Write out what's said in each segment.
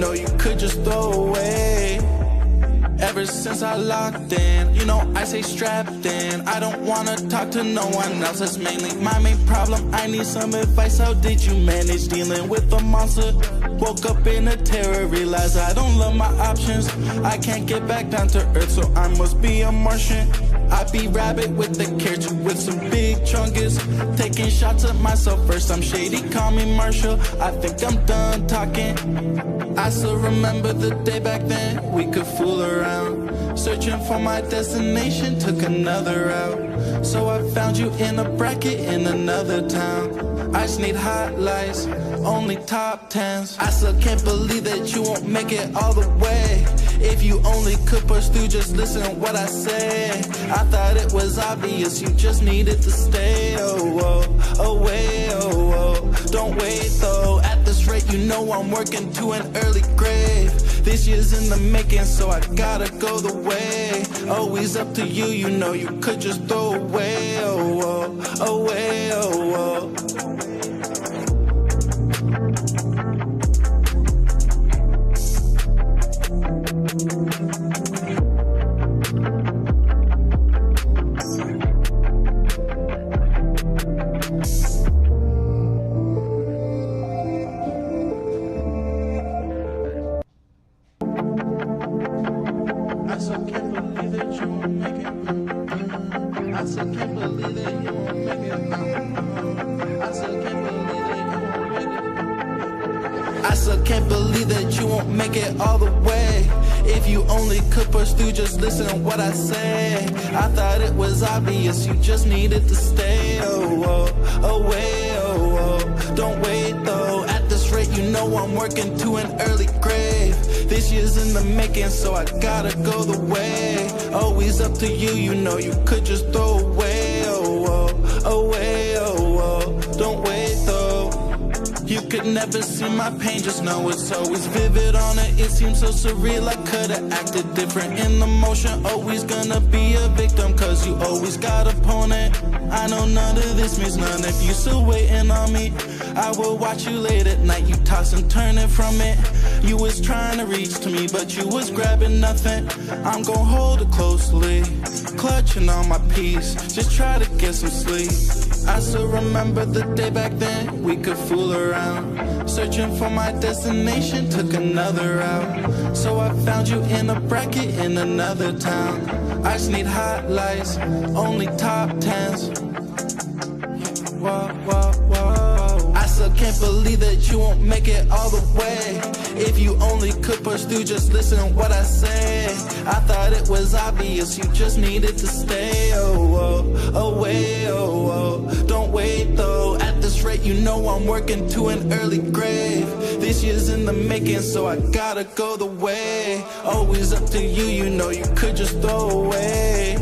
know you could just throw away. Ever since I locked in, you know I stay strapped in. I don't wanna talk to no one else, that's mainly my main problem. I need some advice, how did you manage dealing with a monster? Woke up in a terror, realized I don't love my options. I can't get back down to earth, so I must be a Martian. I be rabbit with the carrot with some big chungus. Taking shots at myself first, I'm shady, call me Marshall. I think I'm done talking. I still remember the day back then, we could fool around. Searching for my destination, took another route. So I found you in a bracket in another town. I just need highlights, only top 10s. I still can't believe that you won't make it all the way. If you only could push through, just listen to what I say. I thought it was obvious, you just needed to stay. Away, don't wait though. At this rate, you know I'm working to an early grave. This year's in the making, so I gotta go the way. Always up to you, you know you could just throw away. Away. I still can't believe that you won't make it. I still can't believe that you won't make it. I still can't believe that you won't make it. I still can't believe that you won't make it all the way. If you only could push through, just listen to what I say. I thought it was obvious, you just needed to stay. Away, don't wait though. At this rate, you know I'm working to an early grave. This year's in the making, so I gotta go the way. Always up to you, you know you could just throw away. Away, don't wait though. You could never see my pain, just know it's always vivid on it. It seems so surreal, I could've acted different in the motion. Always gonna be a victim, cause you always got opponent. I know none of this means none if you still waiting on me. I will watch you late at night, you toss and turning from it. You was trying to reach to me, but you was grabbing nothing. I'm gon' hold it closely, clutching on my peace, just try to get some sleep. I still remember the day back then, we could fool around. Searching for my destination, took another route. So I found you in a bracket in another town. I just need highlights, only top 10s. Whoa. I still can't believe that you won't make it all the way. If you only could push through, just listen to what I say. I thought it was obvious, you just needed to stay. Away, don't wait though. At this rate, you know I'm working to an early grave. This year's in the making, so I gotta go the way. Always up to you, you know you could just throw away.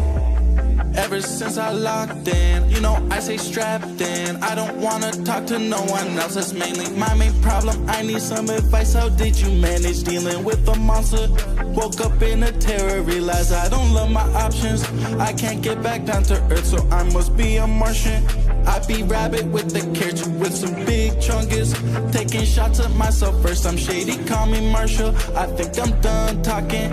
Ever since I locked in, you know I stay strapped in. I don't wanna talk to no one else, that's mainly my main problem. I need some advice, how did you manage dealing with a monster? Woke up in a terror, realized I don't love my options. I can't get back down to earth, so I must be a Martian. I be rabbit with the carrot with some big chungus. Taking shots at myself first, I'm shady, call me Marshall. I think I'm done talking.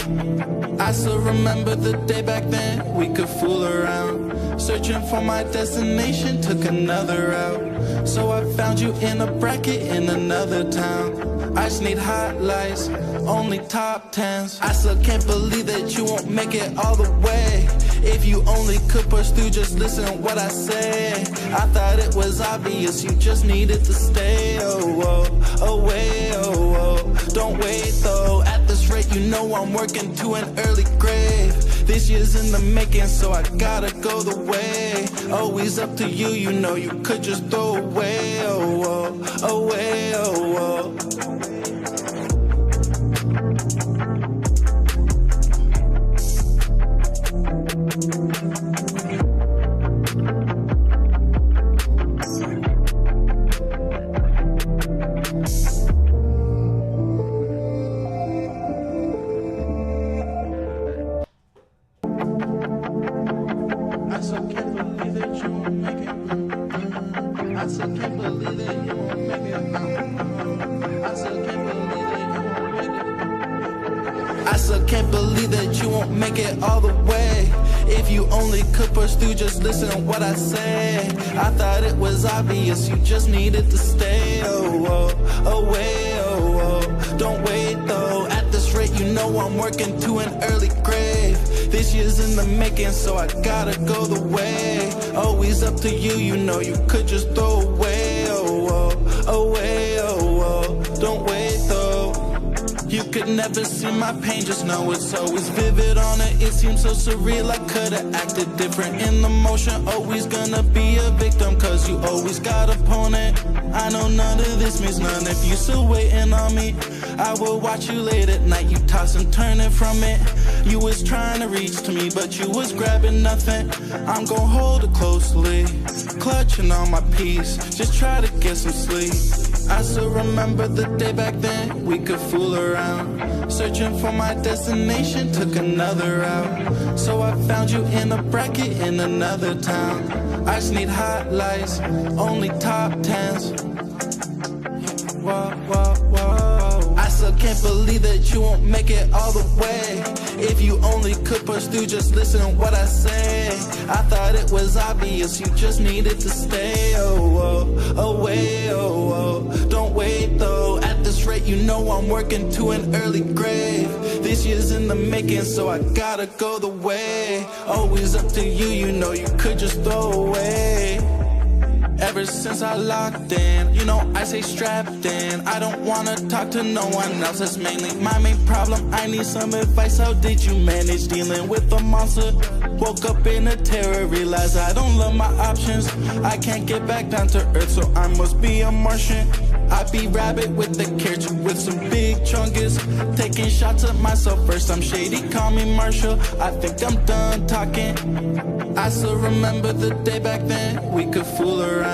I still remember the day back then, we could fool around. Searching for my destination, took another route. So I found you in a bracket in another town. I just need highlights, only top 10s. I still can't believe that you won't make it all the way. If you only could push through, just listen to what I say. I thought it was obvious, you just needed to stay. Away, don't wait though. At this rate, you know I'm working to an early grave. This year's in the making, so I gotta go the way. Always up to you, you know you could just throw away. Away. I still can't believe that you won't make it. I still can't believe that you won't make it. I still can't believe that you won't make it all the way. If you only could push through, just listen to what I say. I thought it was obvious, you just needed to stay. Away, don't wait though. At this rate, you know I'm working to an early grave. This year's in the making, so I gotta go the way. Always up to you, you know you could just throw away. Away, don't wait though. You could never see my pain, just know it's always vivid on it. It seems so surreal, I could've acted different in the motion. Always gonna be a victim, cause you always got opponent. I know none of this means none if you still waiting on me. I will watch you late at night, you toss and turning from it. You was trying to reach to me, but you was grabbing nothing. I'm gon' hold it closely, clutching on my peace, just try to get some sleep. I still remember the day back then, we could fool around. Searching for my destination, took another route. So I found you in a bracket in another town. I just need highlights, only top 10s. Whoa. I still can't believe that you won't make it all the way. If you only could push through, just listen to what I say. I thought it was obvious, you just needed to stay. Away, don't wait though. At this rate, you know I'm working to an early grave. This year's in the making, so I gotta go the way. Always up to you, you know you could just throw away. Ever since I locked in, you know I stay strapped in. I don't wanna talk to no one else, that's mainly my main problem. I need some advice, how did you manage dealing with a monster? Woke up in a terror, realized I don't love my options. I can't get back down to earth, so I must be a Martian. I be rabbit with the carrot with some big chungus. Taking shots at myself first, I'm shady, call me Marshall. I think I'm done talking. I still remember the day back then, we could fool around.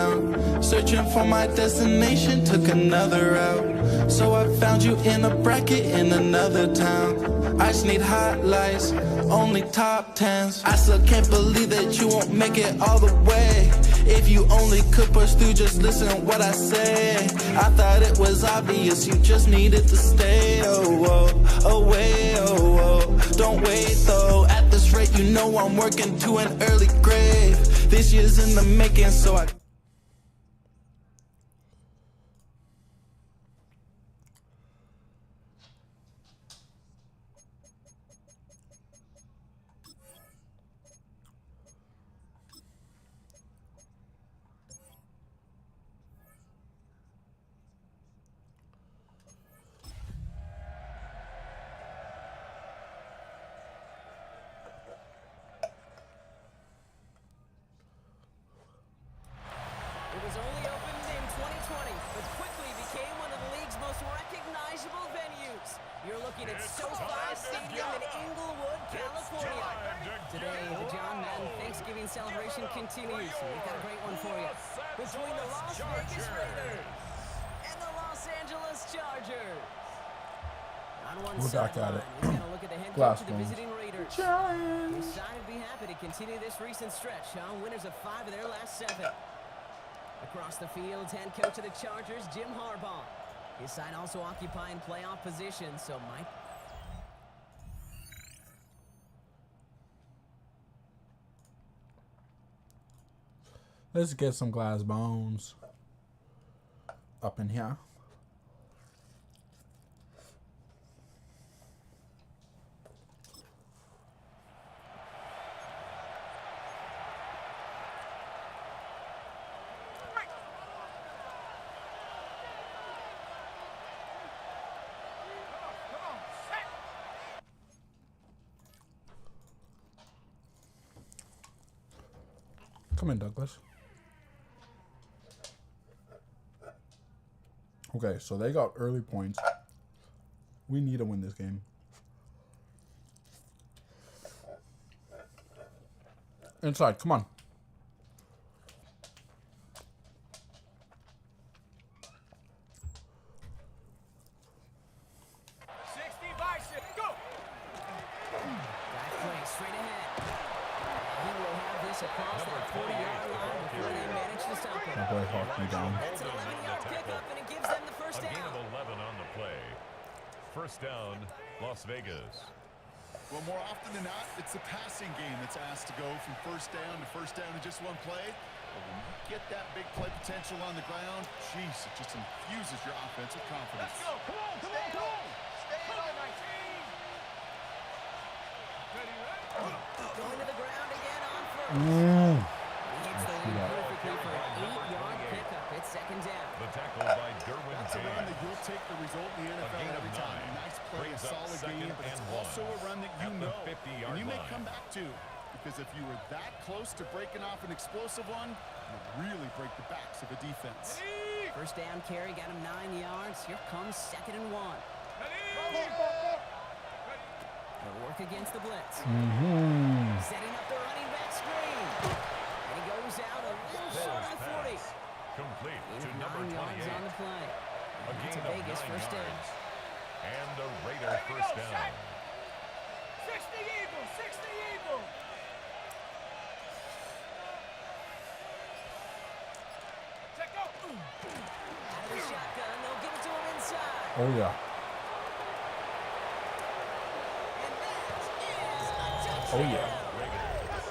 Searching for my destination, took another route. So I found you in a bracket in another town. I just need highlights, only top 10s. I still can't believe that you won't make it all the way. If you only could push through, just listen to what I say. I thought it was obvious, you just needed to stay. Away, don't wait though. At this rate, you know I'm working to an early grave. This year's in the making, so I... celebration continues. We've got a great one for you. Between the Las Vegas Raiders and the Los Angeles Chargers. On one sideline, we've got a look at the head coach of the visiting Raiders. His side would be happy to continue this recent stretch, winners of 5 of their last 7. Across the field, head coach of the Chargers, Jim Harbaugh. His side also occupying playoff position, so Mike... Let's get some glass bones up in here. Come in, Douglas. Okay, so they got early points. We need to win this game. Inside, come on. Las Vegas. Well, more often than not, it's the passing game that's asked to go from first down in just one play. But when you get that big play potential on the ground, jeez, it just infuses your offense with confidence. Let's go. Come on. Stay on 19. Ready? Going to the ground again on first. Mm. He hits the lead perfectly for an 8-yard pickup. It's second down. The tackle by Darren That's a run that Mcfadden. you'll take the result in the NFL gain of every time. 9. Nice play, a Brings up solid second game, but it's and also a 1 run that at you the know 50-yard and you may line. come back to. Because if you were that close to breaking off an explosive one, you really break the backs of a defense. First down carry got him 9 yards. Here comes second and 1. They'll work against the blitz. Setting up the running back screen. And he goes out a little short of the 40. Complete Gain to of number 9 yards 28. on the play. A That's gain a of Vegas 9 first down. yards. And the Raider first down. 60 Eagles. Check out. Out of the shotgun, they'll give it to him inside. Oh, yeah. And that is a touchdown. Oh, yeah. The Raiders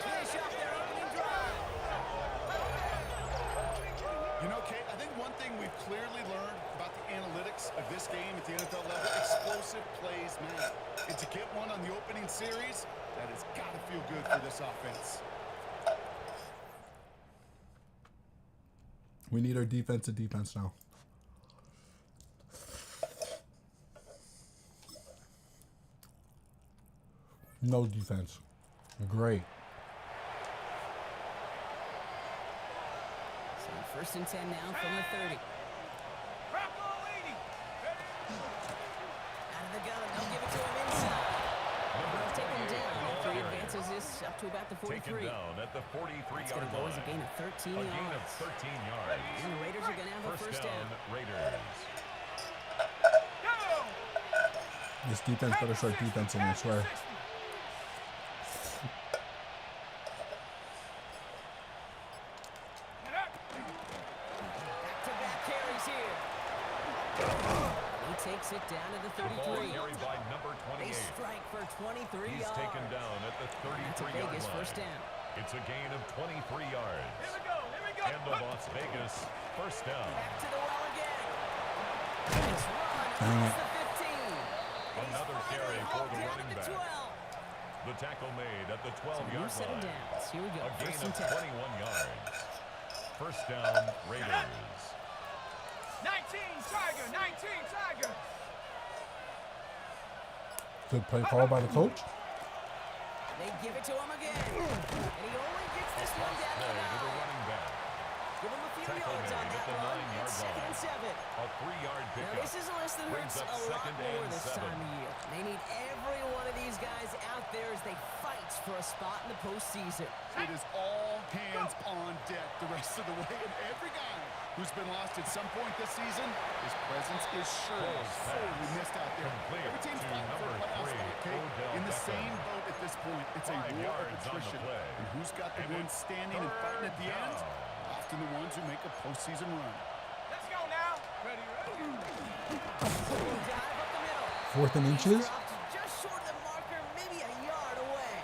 finish off their opening drive. You know, Kate, I think one thing we've clearly learned about the analytics of this game at the NFL level, explosive plays matter. And to get one on the opening series, that has got to feel good for this offense. We need our defense now. No defense. Great. So first and 10 now from the 30. Out of the gun, they'll give it to him inside. They'll take him down after he advances this up to about the 43. Taken down at the 43-yard It's going to go as a gain of 13 A gain of yards. 13 yards. And the Raiders are going to have a first down. Raiders. This defense better start defensing, I swear. Back-to-back carries here. He takes it down to the The ball 33. carried by number They 28. strike for 23 He's yards. taken down at the That's a 33-yard Vegas line. first down. It's a gain of 23 yards. Here we go. And the Las Vegas first down. Back to the well again. It's run Dang across it. the 15. And he's Another finally carry for hauled the down running at the back. 12. The tackle made at the New 12-yard set of line. downs. Here we go. A gain First of and 10. 21 yards. First down, Raiders. 19 Tiger. Good play call by the coach. They give it to him again. And he only gets this one down Play to to the 9. running back. Give him a few Tackle yards on made at that the one. 9-yard It's second line. and 7. A 3-yard Now, pickup. this is a list that Brings hurts up a lot second more and this 7. time of year. They need every one of these guys out there as they fight for a spot in the postseason. It is all hands on deck the rest of the way, and every guy who's been lost at some point this season, his presence is surely sorely missed out there. Complete Every team's to fighting for a number playoff 3, spot, okay? Odell In the Beckham. same boat at this point. It's a 5 war of yards on the attrition. play. And who's got the And ones it's standing and fighting at the third end? down. Often the ones who make a postseason run. Let's go now. Ready. Dive up the middle. 4th and inches. Dropped just short of the marker, maybe a yard away.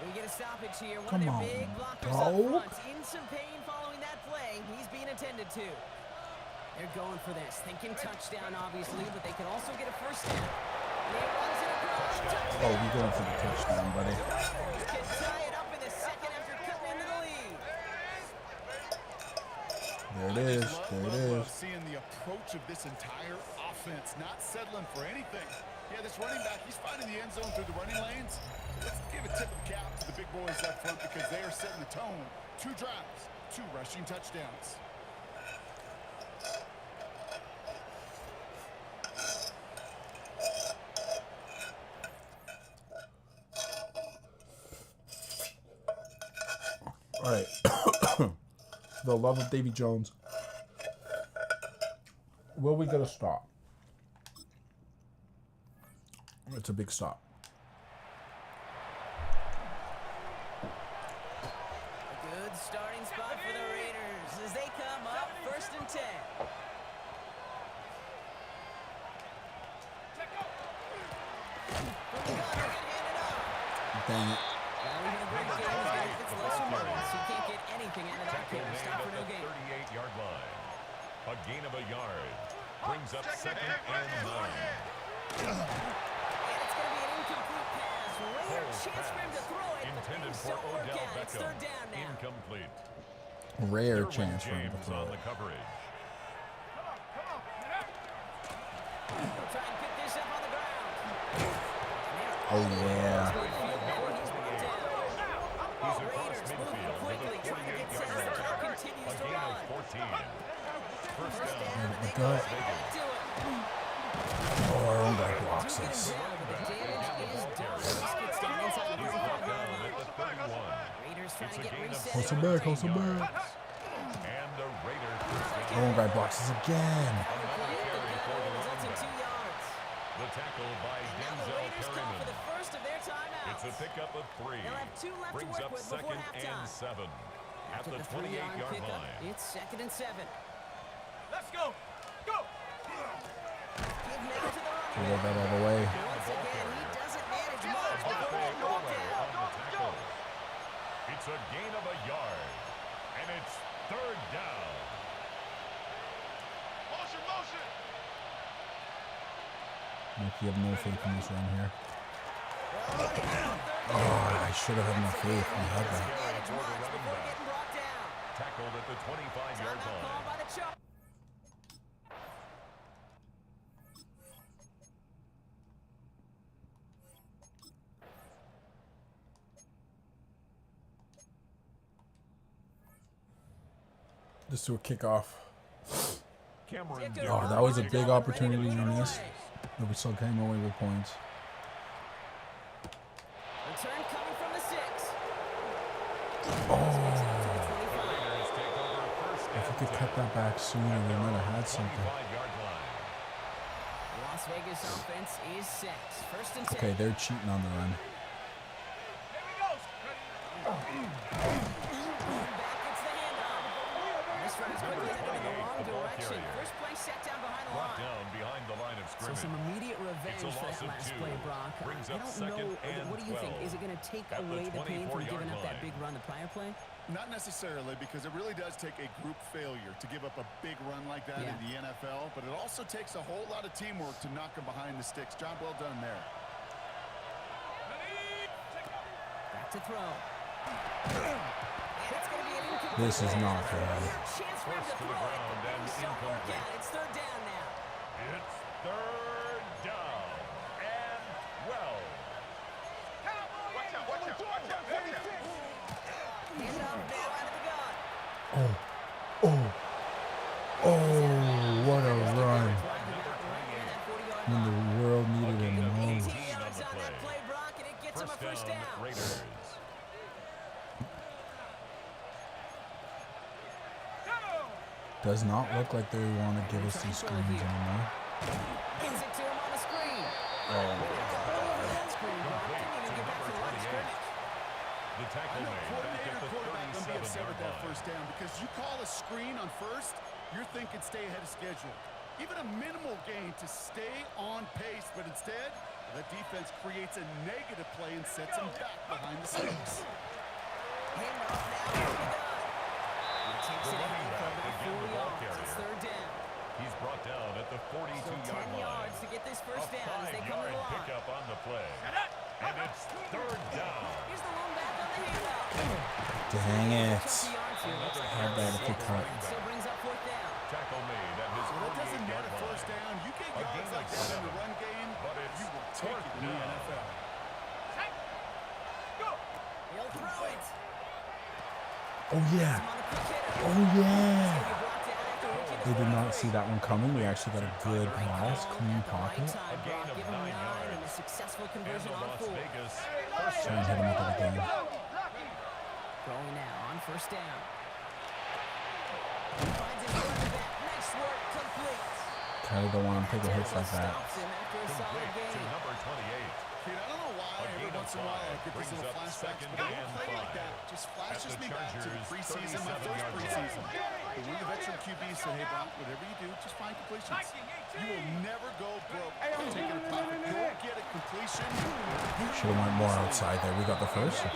We get a stoppage here. One Come of on, their big blockers dog. up front. In some pain following that play. He's being attended to. They're going for this. Thinking touchdown, obviously, but they could also get a first down. And he runs it across. Touchdown. Oh, we're going for the touchdown, buddy. Raiders can tie it up in the second after cutting into the lead. There it is. There it is. Seeing the approach of this entire offense, not settling for anything. Yeah, this running back, he's finding the end zone through the running lanes. Let's give a tip of the cap to the big boys up front because they are setting the tone. 2 drives, 2 rushing touchdowns. All right. The love of Davy Jones. Will we get a stop? It's a big stop. A good starting spot for the Raiders as they come up first and 10. dang it. Well, even a great game is going to get lesser moments. He can't get anything out of that Tackle game. made Stop at for no the gain. 38-yard line. A gain of a yard. Brings up 2nd and 9. And it's going to be an incomplete pass. Rare chance for him to throw it, but Intended things for don't work Odell out. It's Beckham. 3rd down now. Incomplete. Rare Derwin chance for him to James throw on it. the coverage. They'll try and pick this up on the ground. Oh, yeah. He's across Raiders moving midfield quickly, with a trying to get 38-yard set. line. Continues A to gain run. of 14. First down. Down, They they go. go right back to it. Oh, our own guy blocks Do get him us. down, but the damage is done. This gets down inside the 35-yard line. At the 31. Raiders trying It's to a get gain of reset. Hold some back, hold some 17 back. yards. And the Raiders Our own guy blocks us again. another carry for the Results in 2 running back. yards. The tackle by Now the Denzel Raiders call for the Perryman. first of their timeouts. It's a pickup of 3. They'll have 2 left to Brings work up with before 2nd halftime. and 7. At After the the 3-yard 28-yard pickup, line. it's 2nd and 7. Let's go. Go. Give Mayo to the running Throw back. that all the way. Once again, he doesn't manage much before Big getting brought play down. on the tackle. It's a gain of a yard. And it's 3rd down. Motion, motion. Nick, you have no faith in this run here. Oh, I should have had more faith. We had that. Manage For the much running before back. getting brought down. Tackled at the 25-yard Timeout called line. by the Chargers. Just do a kickoff. Cameron Oh, that was a big opportunity we missed. But we still came away with points. Return coming from the 6. Oh, Raiders take over first if we and could 10. cut that back sooner, we might have had something. 25-yard line. Las Vegas offense is set. 1st and 10. Okay, they're cheating on the run. Here we go. Back gets the handoff. This run is quickly headed in the wrong The ball direction. carrier. First play set down behind the Brought line. down behind the line of So scrimmage. some immediate revenge It's a for loss that of last 2. play, Brock. Brings I up don't 2nd know. and What do you think? 12. Is it going to take At the away the pain from 24-yard giving up that line. big run the prior play? Not necessarily, because it really does take a group failure to give up a big run like that Yeah. in the NFL, but it also takes a whole lot of teamwork to knock them behind the sticks. Job well done there. Back to throw. And it's going to be an incomplete This is not pass. good. Chance for him Forced to to throw the it, ground but and things don't work incomplete. out. It's 3rd down now. It's 3rd down and 12. Watch out, watch out, watch out, watch out. Hand off now out of the gun. Oh, what a run. Driving out right near that 40-yard When line. the world needed it 18 most. yards on that play, Brock, and it gets him a first down. Raiders. Does not look like they want to give us these screens anymore. Gives it to him on the screen. That screen, Brock. Didn't even get back to the line of scrimmage. The tackle I know made back coordinator at the quarterback going to be upset 37-yard with that line. first down because you call a screen on first, you're thinking stay ahead of schedule. Even a minimal gain to stay on pace, but instead, the defense creates a negative play and sets them back behind the sticks. Hand off now to the gun. He takes it running out for back about again, 4 the ball yards. It's carrier. 3rd down. He's brought down at the So 42-yard 10 line. yards to get this A first down as they come to 5-yard the line. pickup on the play. And it's 3rd down. Here's the lone back on the handoff. Dang it. Chunky yards here. Looks like How bad if we cut? still brings up 4th down. Tackle made at his So it doesn't 48-yard matter line. first down. You get A yards gain like of that in the 7. run game, But it's you will take it in the down. NFL. He'll throw it. Oh, yeah. On the quick hitter. Oh, yeah. He'll be brought down after reaching They the did not 43. see that one coming. We actually got a good pass, clean At the right pocket. time, gain Brock. of Give him 9 9 and a yards. successful And conversion the on Las 4. Vegas Try and hit him with it again. Throwing now on first down. He finds his running back. Nice work, complete. Kind of don't want him taking hits like that. Stops him after a solid complete to game. number 28. Kid, I don't know why every once in a while I get these little flashbacks, but I don't play like that. Just flashes me back to the preseason, my first preseason. But when the veteran QB said, hey, Brock, whatever you do, just find completions. You will never go broke taking a profit. You'll get a completion. Should have went more outside there. We got the first. To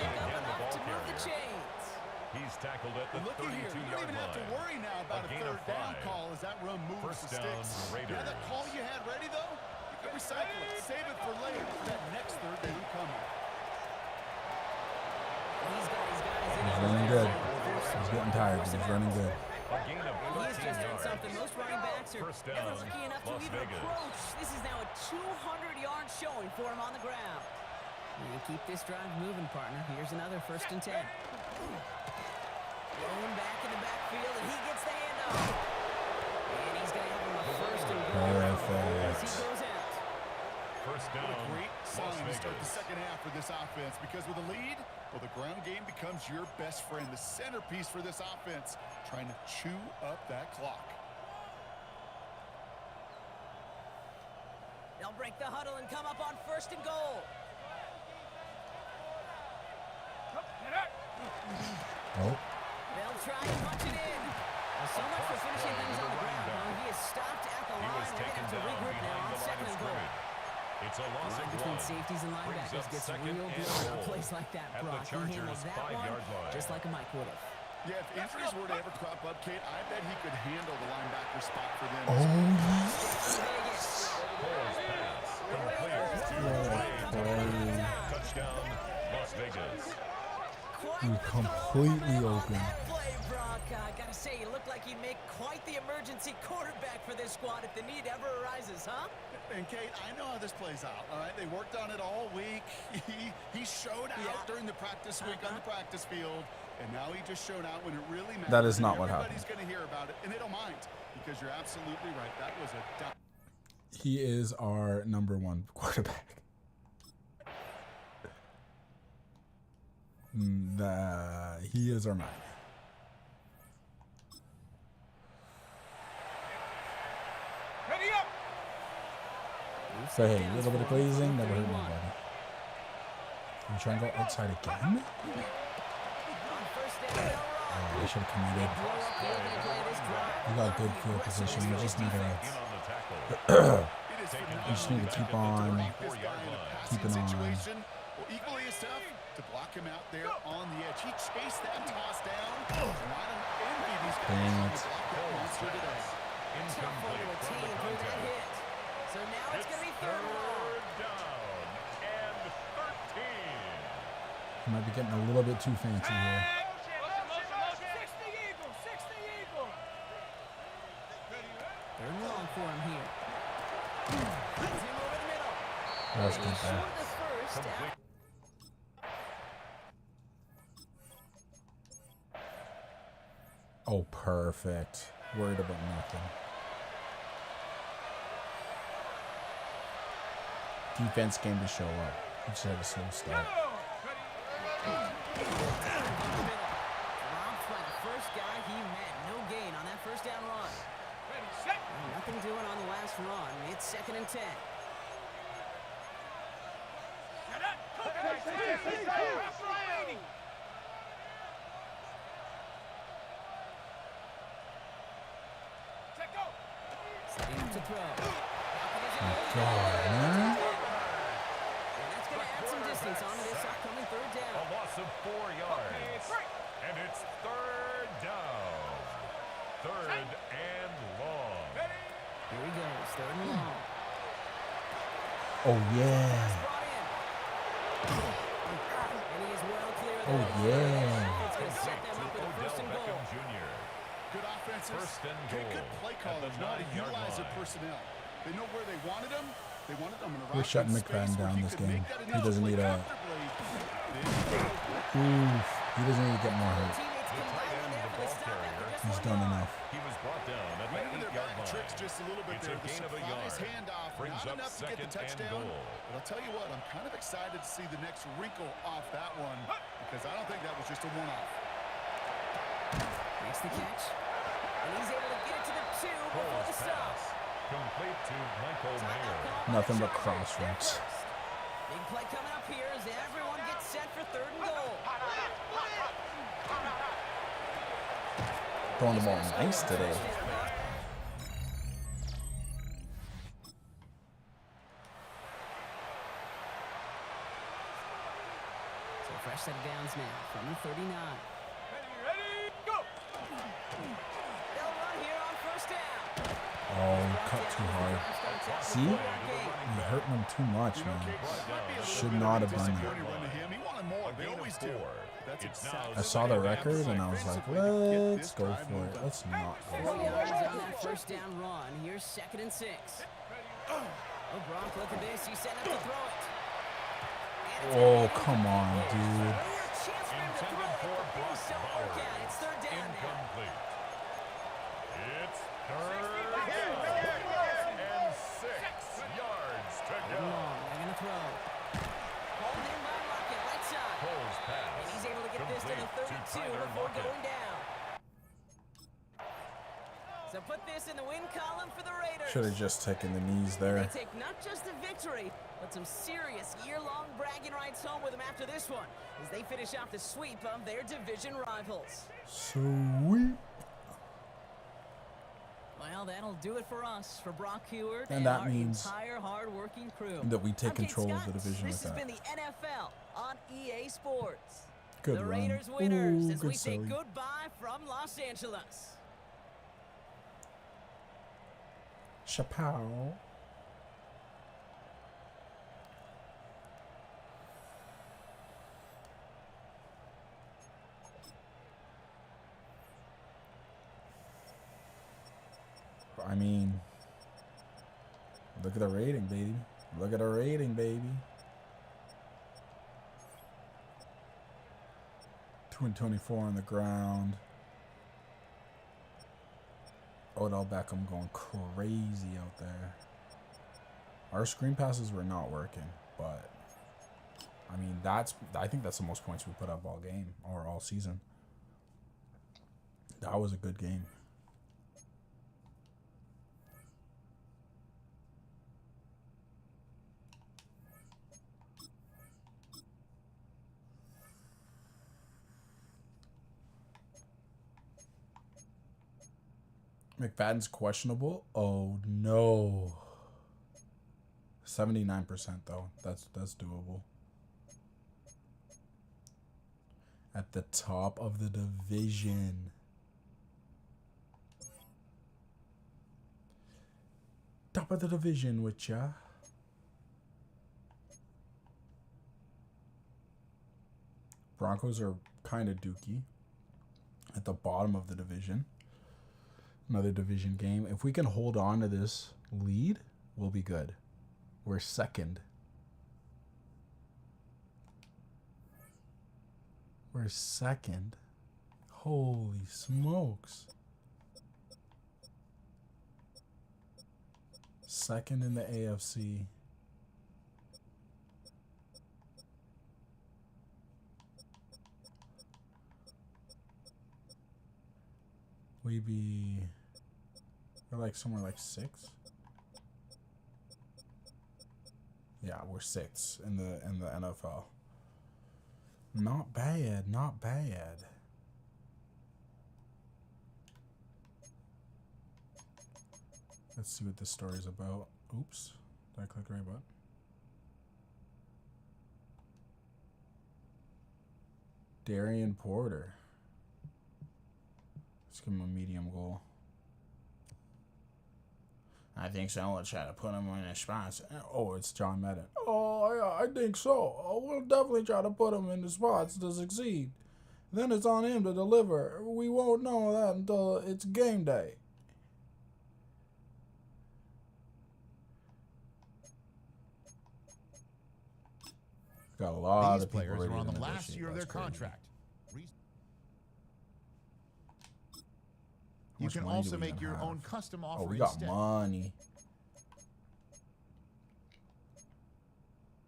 move the chains. He's tackled at the 32-yard line. You don't even have to worry now about a third down call as that run moves the sticks. Yeah, that call you had ready, though, you can recycle it. Save it for later. That next third down coming. He's running good. He's getting tired, but he's running good. He's just done something most running backs are never lucky enough to even approach. This is now a 200-yard showing for him on the ground. You keep this drive moving, partner. Here's another 1st and 10. Going back in the backfield, and he gets the handoff. And he's going to have him a 1st and goal as he goes out. First down. What a great sign to start the second half for this offense, because with a lead, well, the ground game becomes your best friend, the centerpiece for this offense, trying to chew up that clock. They'll break the huddle and come up on 1st and goal. Oh. They'll try and punch it in. Well, so much for finishing things on the ground. He is stopped at the line. They're going to have to regroup now on 2nd and goal. It's a loss of Between one. safeties and linebackers gets real good on a place like that, Brock. He handles that one just like a Mike would have. Yeah, if injuries were to ever crop up, Kate, I bet he could handle the linebacker spot for them. Touchdown, Las Vegas. He's completely open. Play, Brock. I gotta say, you look like you'd make quite the emergency quarterback for this squad if the need ever arises, huh? And Kate, I know how this plays out, all right? They worked on it all week. He showed out during the practice week on the practice field, and now he just showed out when it really matters. That is not what happened. Everybody's going to hear about it, and they don't mind, because you're absolutely right. That was a... He is our #1 quarterback. He is our man. Ready up. So hey, a little bit of glazing never hurt nobody. Are you trying to go outside again? Oh, they should have committed. We got good field position. We just need to. We just need to keep on keeping on. Well, equally as tough to block him out there on the edge. He chased that toss down. And I don't envy these guys who block that monster today. Tough one to attain through that hit. So now it's going to be 3rd down and 13. He might be getting a little bit too fancy here. They're long for him here. He's him over the middle. Let's get that. The 1st. Oh, perfect. Worried about nothing. Defense came to show up. He just had a slow start. Dropped by the first guy he met. No gain on that 1st down run. Nothing doing on the last run. It's 2nd and 10. Setting up to throw. God, man. And that's going to add some distance onto this upcoming 3rd down. A loss of 4 yards. And it's 3rd down. 3rd and long. Here he goes, 3rd and long. Oh, yeah. And he is well clear of Oh, yeah. It's going to set them up with a 1st and goal. Good offenses. 1st and goal. Good play callers know how to utilize their personnel. They know where they wanted them. They wanted them in the right We're shutting McFadden down this game. He doesn't need a... Oof. He doesn't need to get more hurt. He's done enough. He was brought down at the 8-yard line. Tricks just a little bit It's there. a gain of a yard. Handoff, Brings not up enough to get the 2nd and touchdown. goal. But I'll tell you what, I'm kind of excited to see the next wrinkle off that one, because I don't think that was just a one-off. Makes the catch. And he's able to get it to the 2 before the stop. Complete to Michael Mayer. Nothing but cross routes. Big play coming up here as everyone gets set for 3rd and goal. Throwing the ball nice today. So fresh set of downs now from the 39. Ready, go! They'll run here on 1st down. Oh, he cut too hard. See? You're hurting him too much, man. Should not have done that. He wanted more. They always do. That's exactly. I saw the record and I was like, let's go for it. Let's not go 4 for yards it. on that 1st down run. Here's 2nd and 6. Oh, Gronk, look at this. He's set up to throw it. Oh, come on, dude. Intended for Brock Bowers. It's 3rd down now. Incomplete. It's 3rd down and 6 yards to go. Long, they're going to throw. Hold in by Lockett, right side. Cole's pass. And he's able to get this to the Complete 32 Tyler before Lockett. going down. So put this in the win column for the Raiders. Should have just taken the knees They there. take not just a victory, but some serious year-long bragging rights home with them after this one, as they finish off the sweep of their division rivals. Sweet. Well, that'll do it for us, for Brock Heward And that our means entire hard-working crew. that we take I'm Kate control of Scott. the division This with has that. been the NFL on EA Sports. Good the run. Raiders winners Ooh, as we good say silly. goodbye from Los Angeles. Chappelle. I mean, look at the rating, baby. Look at the rating, baby. 224 on the ground. Odell Beckham going crazy out there. Our screen passes were not working, but I mean I think that's the most points we put up all game or all season. That was a good game. McFadden's questionable. Oh no. 79% though. That's doable. At the top of the division. Top of the division with ya. Broncos are kind of dookie. At the bottom of the division. Another division game. If we can hold on to this lead, we'll be good. We're 2nd. We're 2nd. Holy smokes. 2nd in the AFC. We're like somewhere like 6. Yeah, we're 6 in the NFL. Not bad, not bad. Let's see what this story's about. Oops, did I click the right button? Darren Porter. Let's give him a medium goal. I think so. Let's try to put him in a spot. Oh, it's John Madden. Oh, yeah, I think so. Oh, we'll definitely try to put him in the spots to succeed. Then it's on him to deliver. We won't know that until it's game day. Got a lot These of people players ready are on to the last negotiate. year of their That's crazy. contract. How You much can money do also we make even your have? own custom offer Oh, we got instead. money.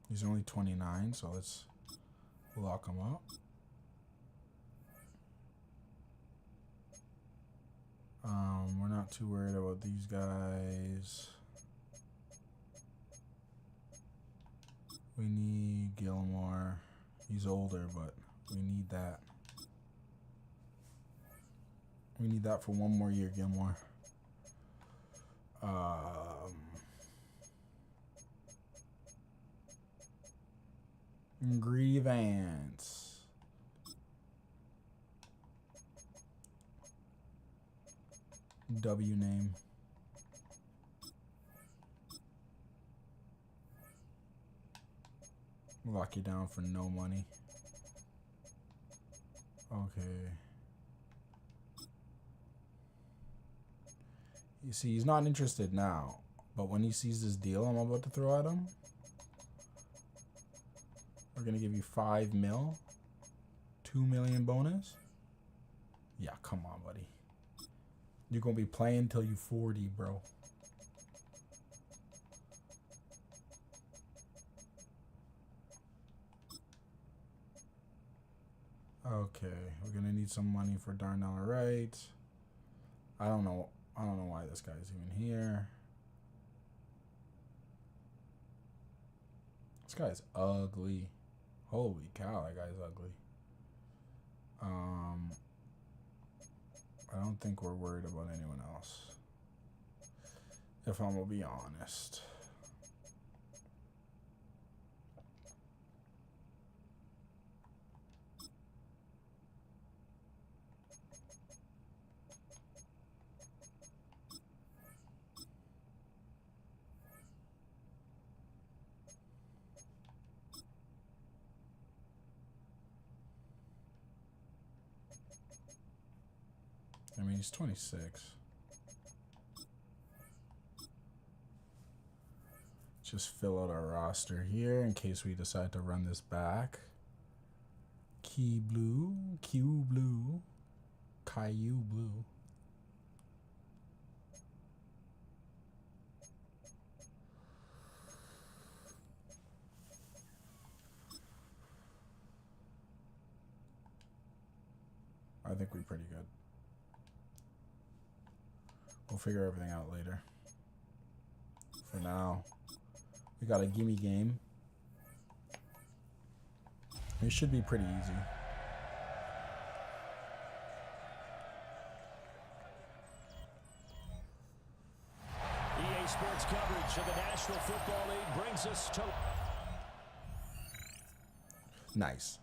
He's only 29, so let's lock him up. We're not too worried about these guys. We need Gilmore. He's older, but we need that. We need that for one more year, Gilmore. Grievance. W name. Lock you down for no money. Okay. You see, he's not interested now, but when he sees this deal I'm about to throw at him, we're gonna give you 5 mil, 2 million bonus. Yeah, come on, buddy. You're gonna be playing till you 40, bro. Okay, we're gonna need some money for Darnell Wright. I don't know why this guy's even here. This guy's ugly. Holy cow, that guy's ugly. I don't think we're worried about anyone else, if I'm gonna be honest. I mean, he's 26. Just fill out our roster here in case we decide to run this back. Q Blue, Caillou Blue. I think we're pretty good. We'll figure everything out later. For now, we got a gimme game. It should be pretty easy. EA Sports coverage of the National Football League brings us to... Nice.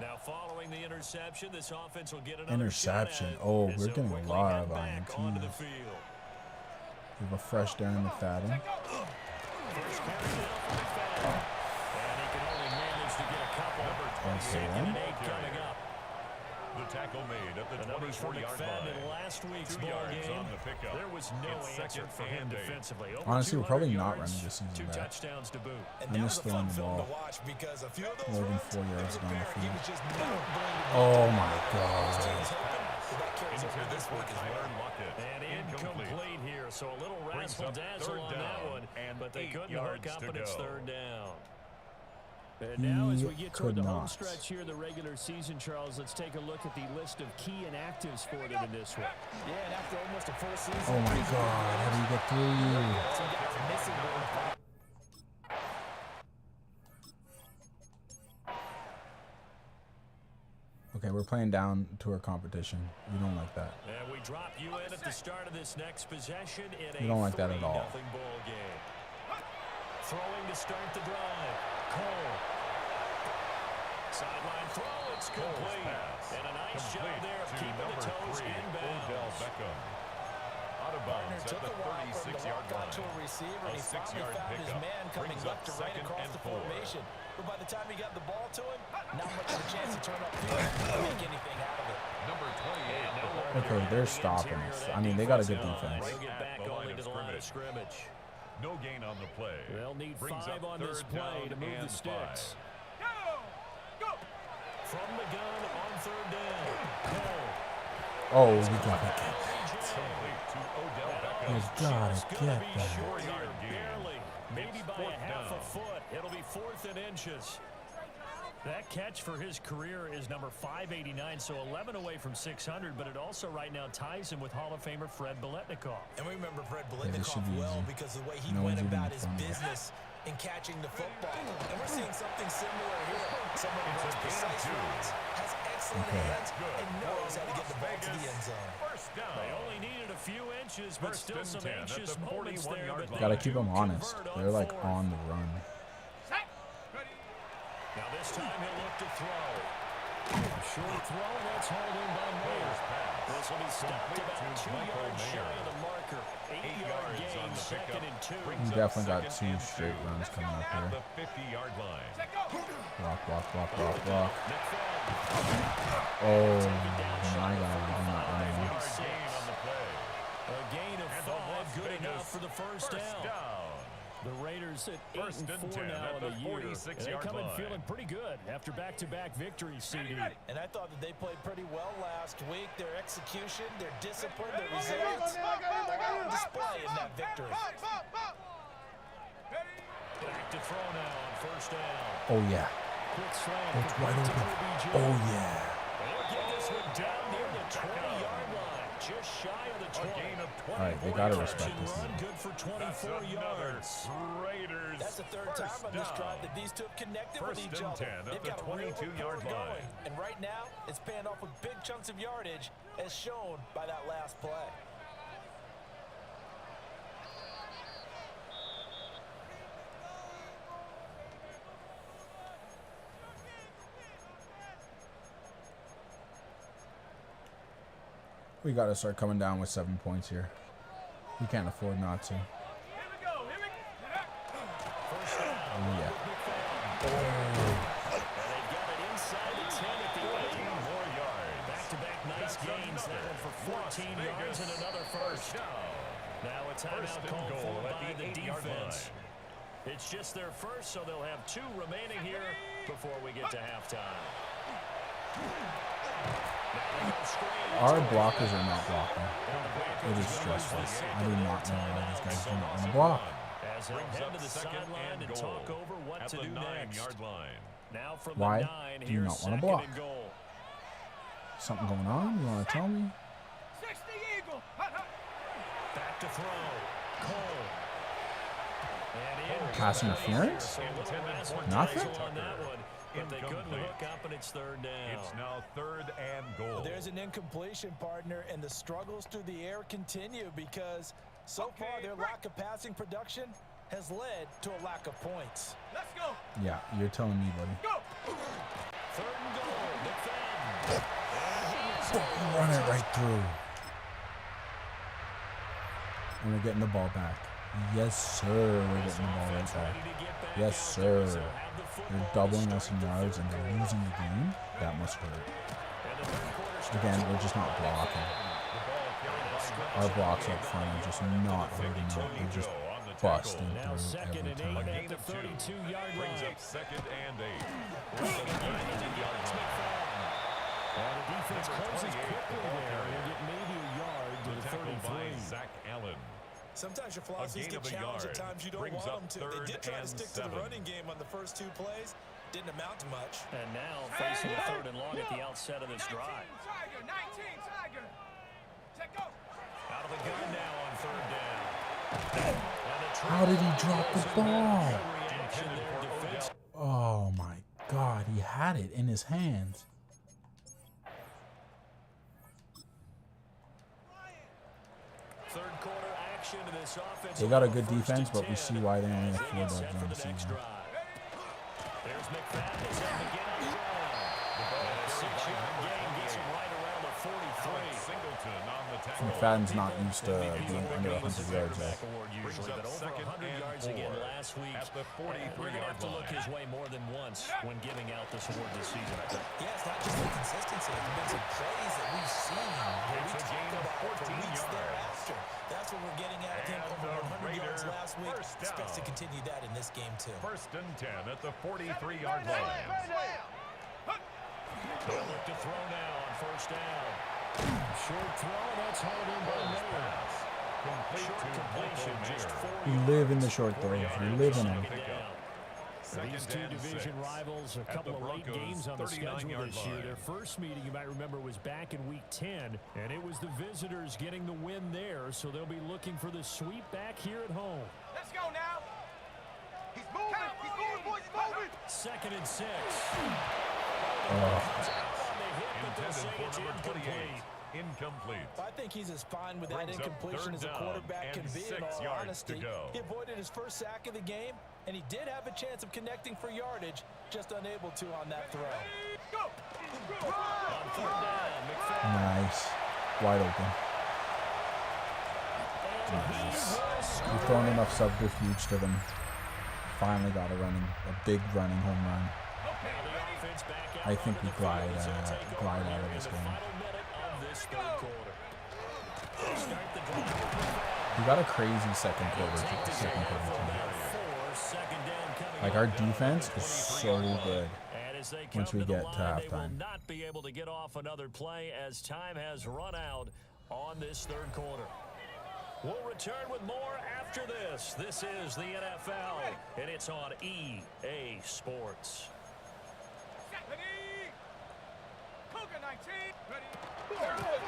Now, following the interception, this offense will get another Interception. Oh, we're getting a lot of INTs. We have a fresh Darren Mcfadden. First carry now for McFadden. And he can only manage to get a couple. Second and 8 coming up. The tackle made at the 24-yard line. In last week's 2 ball yards game, on the pickup. there was no It's answer second for him and 8. defensively. Over Honestly, we're probably 200 not yards, running this season 2 back. touchdowns to boot. I miss throwing the ball. More than 4 yards down the field. Oh my god. And incomplete here, so a little razzle-dazzle on that one, but they couldn't hook up, and it's third down. And now as we get toward the home stretch here, the regular season, Charles, let's take a look at the list of key inactives for them in this one. Yeah, and after almost a full season. Oh my god, how do you get through? Some guys missing one. Okay, we're playing down to our competition. We don't like that. And we drop you in at the start of this next possession in We don't like that at all. 3-0 ball game. Throwing to start the drive. Cole. Sideline throw, it's complete. And a nice job there of keeping the toes in bounds. Out of bounds at the 36-yard line. To a receiver, and he finally 6-yard found his pickup. man coming Brings left up to right second across and the 4. formation. But by the time he got the ball to him, not much of a chance to turn upfield and make anything out of it. Number 28. Okay, they're stopping us. I mean, they got a good defense. Bring it back only to the line of scrimmage. No gain on the play. They'll need Brings 5 up on this third play to down move and the sticks. 5. From the gun on third down. Cole. Oh, we gotta get that. Complete to Odell Beckham. We gotta get that. Short here, 4-yard gain. barely. Maybe It's by a fourth half down. a foot. It'll be 4th and inches. That catch for his career is number 589, so 11 away from 600, but it also right now ties him with Hall of Famer Fred Biletnikoff. And we remember Fred this should Biletnikoff be well easy. because of the way he No went one's even about his fun. business in catching the football. And we're seeing something similar here. Someone who runs precise routes, has excellent hands, and knows how to get the ball to the end zone. They only needed a few inches, but still some anxious moments there. Gotta keep them honest. They're like on the run. Now this time he'll look to throw. Short throw, that's hauled in by Mayer. This will be stopped about 2 yards shy of the marker. 8-yard gain, 2nd and 2. He definitely got 2 straight runs coming up here. The 50-yard line. Block, block, block, block, block. Oh my God, we do not run anymore. A gain of 5, good enough for the first down. The Raiders at 8-4 now in the year. And they come in feeling pretty good after back-to-back victories, CD. And I thought that they played pretty well last week. Their execution, their discipline, their resilience, all on display in that victory. Back to throw now on first down. Oh yeah. It's wide open. Oh yeah. They'll get this one down near the 20-yard line, just shy of the 20. All right, they gotta respect this. Good for 24 yards. Raiders. That's the third time on this drive that these two have connected with each other. They've got a real rapport going. And right now, it's paying off with big chunks of yardage, as shown by that last play. We got to start coming down with 7 points here. We can't afford not to. Here we go. Oh, yeah. They've got it inside the 10 at the 8. More yards. Back-to-back nice gains. That one for 14 yards and another first. Now a timeout called for by the defense. It's just their first, so they'll have 2 remaining here before we get to halftime. Our blockers are not blocking. It is stressful. I do not know why these guys do not want to block. As they'll head to the sideline and talk over what to do next. Now from Why the 9, do you not want to block? Something going on? You want to tell me? 60 Eagle. Back to throw. Cole. Pass interference? Nothing? But they couldn't hook up, and it's third down. It's now 3rd and goal. There's an incompletion, partner, and the struggles through the air continue because so far their lack of passing production has led to a lack of points. Let's go. Yeah, you're telling me, buddy. Go. 3rd and goal. McFadden. Run it right through. And we're getting the ball back. Yes, sir. We're getting the ball right back. Yes, sir. They're doubling us in yards and they're losing the game. That must hurt. Again, we're just not blocking. Our blocks up front are just not holding up. They're just busting through every time. At the 32-yard line. Brings up 2nd and 8. And the defense closes quickly there. They'll get maybe a yard to the 33. Zach Allen. Sometimes your philosophies get challenged at times you don't want them to. They did try to stick to the running game on the first 2 plays. Didn't amount to much. And now facing a 3rd and long at the outset of this drive. 19 Tiger. Check go. Out of the gun now on 3rd down. How did he drop the ball? Oh my God, he had it in his hands. Third quarter action in this offense. They got a good defense, but we see why they only have 4 dubs on the season. There's McFadden is up again on the ground. And a 6-yard gain gets him right around the 43. Singleton on the tackle. McFadden's not used to being under 100 yards though. Usually, but over 100 yards again last week. At the 43-yard We're going to have to look his way more than once when giving out this award this season. Yeah, it's not just the consistency. There's been some plays that we've seen where we talked about for weeks thereafter. That's what we're getting out of him over 100 yards last week. Expects to continue that in this game, too. 1st and 10 at the 43-yard line. They'll look to throw now on first down. Short throw, that's hauled in by Mayer. Short completion, just 4 We live in the short throws. We live in them. These 2 division rivals, a couple of late games on the schedule this year. Their first meeting, you might remember, was back in week 10, and it was the visitors getting the win there, so they'll be looking for the sweep back here at home. Let's go now. He's moving, boys, he's moving. 2nd and 6. Intended for number 28. Incomplete. I think he's as fine with that Brings up incompletion 3rd as a down quarterback can and be, in 6 all yards honesty. to go. He avoided his first sack of the game, and he did have a chance of connecting for yardage, just unable to on that throw. On 3rd down, McFadden. Nice. Wide open. Nice. We've thrown enough subterfuge to them. Finally got a big running home run. I think we glide out of this game. We got a crazy second quarter team. Like, our defense is so good once we get to halftime. They will not be able to get off another play as time has run out on this 3rd quarter. We'll return with more after this. This is the NFL, and it's on EA Sports.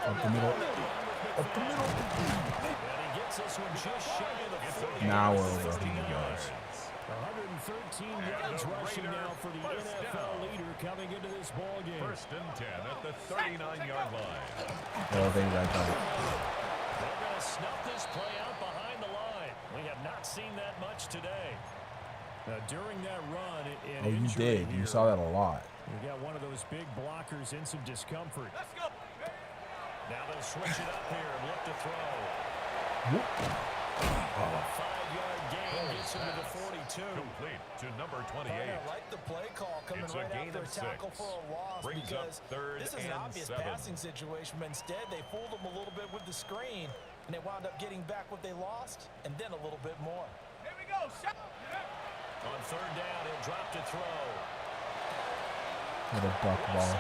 Up the middle. Now we're over 100 yards. 113 yards rushing now for the NFL leader coming into this ball game. 1st and 10 at the 39-yard line. Oh, they read that. They're going to snuff this play out behind the line. We have not seen that much today. Now, during that run, Oh, you did. You saw that a lot. We got one of those big blockers in some discomfort. Let's go. Now they'll switch it up here and look to throw. A 5-yard gain gets him to the 42. Complete to number 28. I like the play call coming right after a tackle for a loss, Brings because up 3rd this is an and obvious 7. passing situation, but instead they fooled them a little bit with the screen, and they wound up getting back what they lost, and then a little bit more. Here we go. On 3rd down, he'll drop to throw. What a buck ball.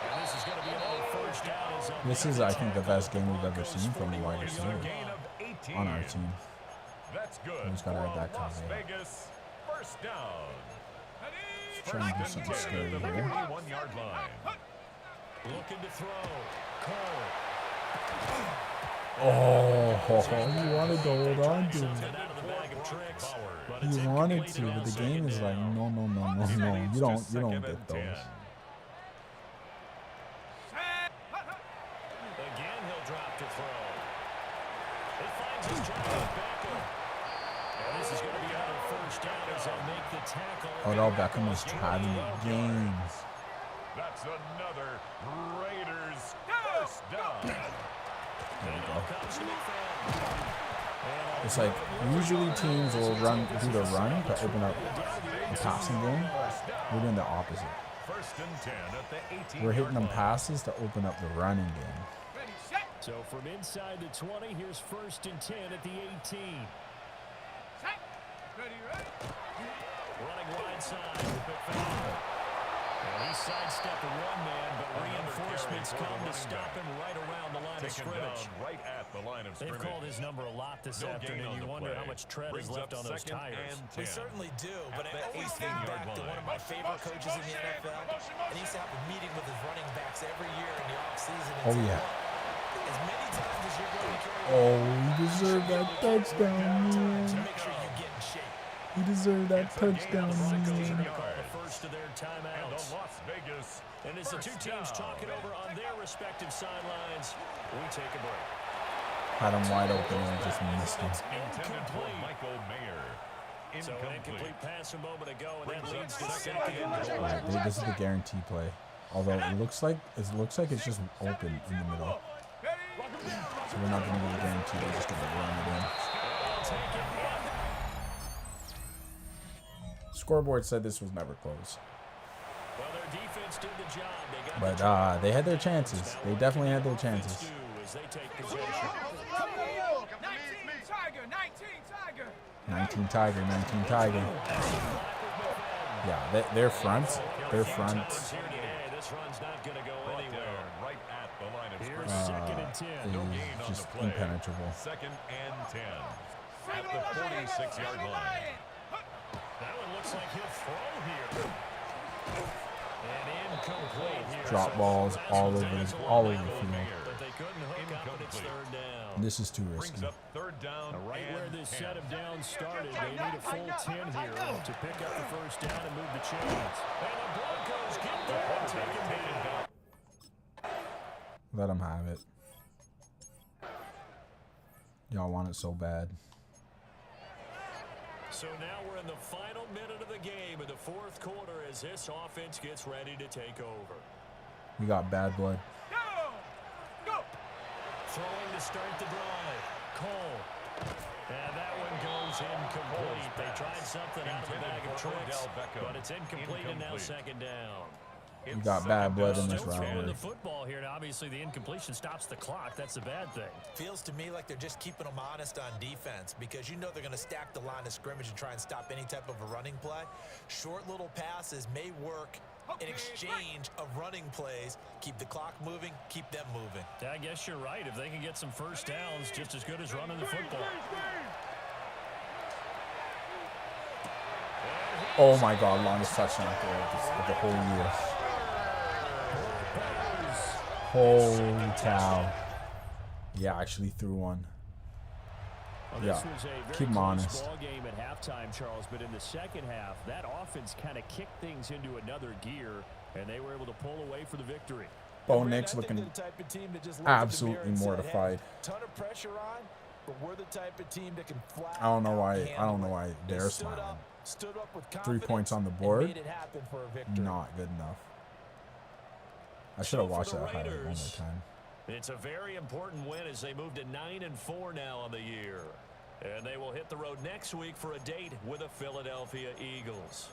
And this is going to be another 1st down. This is, I think, the best game we've ever seen from the wide receiver on our team. That's good. We just gotta add that Las comment. Vegas, 1st down. Trying to do something scary here. 31-yard line. Looking to throw. Cole. Oh, you wanted to hold on to it. You wanted to, but the game is like, no. You don't get those. Again, he'll drop to throw. It finds his John Beckham. And this is going to be another 1st down as they'll make the tackle. Odell Beckham was having games. That's another Raiders 1st down. There we go. It's like, usually teams will do the run to open up the passing game. We're doing the opposite. 1st and 10 at the 18. We're hitting them passes to open up the running game. So from inside the 20, here's 1st and 10 at the 18. Running wide side with McFadden. And he sidestepped a one-man, but reinforcements come to stop him right around the line of scrimmage. Right at the line of They've called his number a lot this afternoon. You wonder how much tread is left on those tires. We certainly do, but I always think back to one of my favorite coaches in the NFL, and he used to have a meeting with his running backs every year in the offseason. Oh, yeah. As many times as you're going to carry Oh, he deserved that touchdown, man. make sure you get in shape. He deserved that touchdown, man. The first of their timeouts. Las Vegas. And as the two teams talking over on their respective sidelines, we take a break. Had him wide open and just missed him. Intended for Michael Mayer. So an incomplete pass a moment ago, and that leads to 2nd and Right, this is the guarantee play. Although it looks like it's just open in the middle. So we're not going to get a guarantee. We're just going to run it in. Scoreboard said this was never close. Well, their defense did the job. They got But they had their chances. They definitely had their chances. as they take possession. 19 Tiger, 19 Tiger. Yeah, their front. This run's not going to go anywhere. Right at the line of Here's scrimmage. 2nd and 10. Is just impenetrable. 2nd and 10 at the 46-yard line. That one looks like he'll throw here. And incomplete here. Drop balls all over the field. The but they couldn't hook up, and it's third down. This is too risky. Brings up third down. Right where this 10. set of downs started, they need a full 10 here to pick up the first down and move the chains. And the Broncos get there and take him down. Let them have it. Y'all want it so bad. So now we're in the final minute of the game in the fourth quarter as this offense gets ready to take over. We got bad blood. Go! Throwing to start the drive. Cole. And that one goes incomplete. They tried something out of the bag of tricks, but it's incomplete and now second down. We got bad blood in this Still throwing rivalry. the football here. Now, obviously, the incompletion stops the clock. That's the bad thing. Feels to me like they're just keeping them honest on defense because you know they're going to stack the line of scrimmage and try and stop any type of a running play. Short little passes may work in exchange of running plays. Keep the clock moving, keep them moving. I guess you're right. If they can get some first downs, just as good as running the football. Oh my God, longest touchdown of the whole year. Holy cow. Yeah, I actually threw one. Well, Yeah, this was a very keep 'em close honest. ball game at halftime, Charles, but in the second half, that offense kind of kicked things into another gear, and they were able to pull away for the victory. Bo Nick's looking absolutely mortified. Ton of pressure on, but we're the type of team that can flat I don't know out why handle it. they're They stood smiling. up, stood up with 3 confidence points on the and board. made it happen for a victory. Not good enough. I should have So for watched the that highlight one more Raiders, time. It's a very important win as they move to 9-4 now on the year. And they will hit the road next week for a date with the Philadelphia Eagles.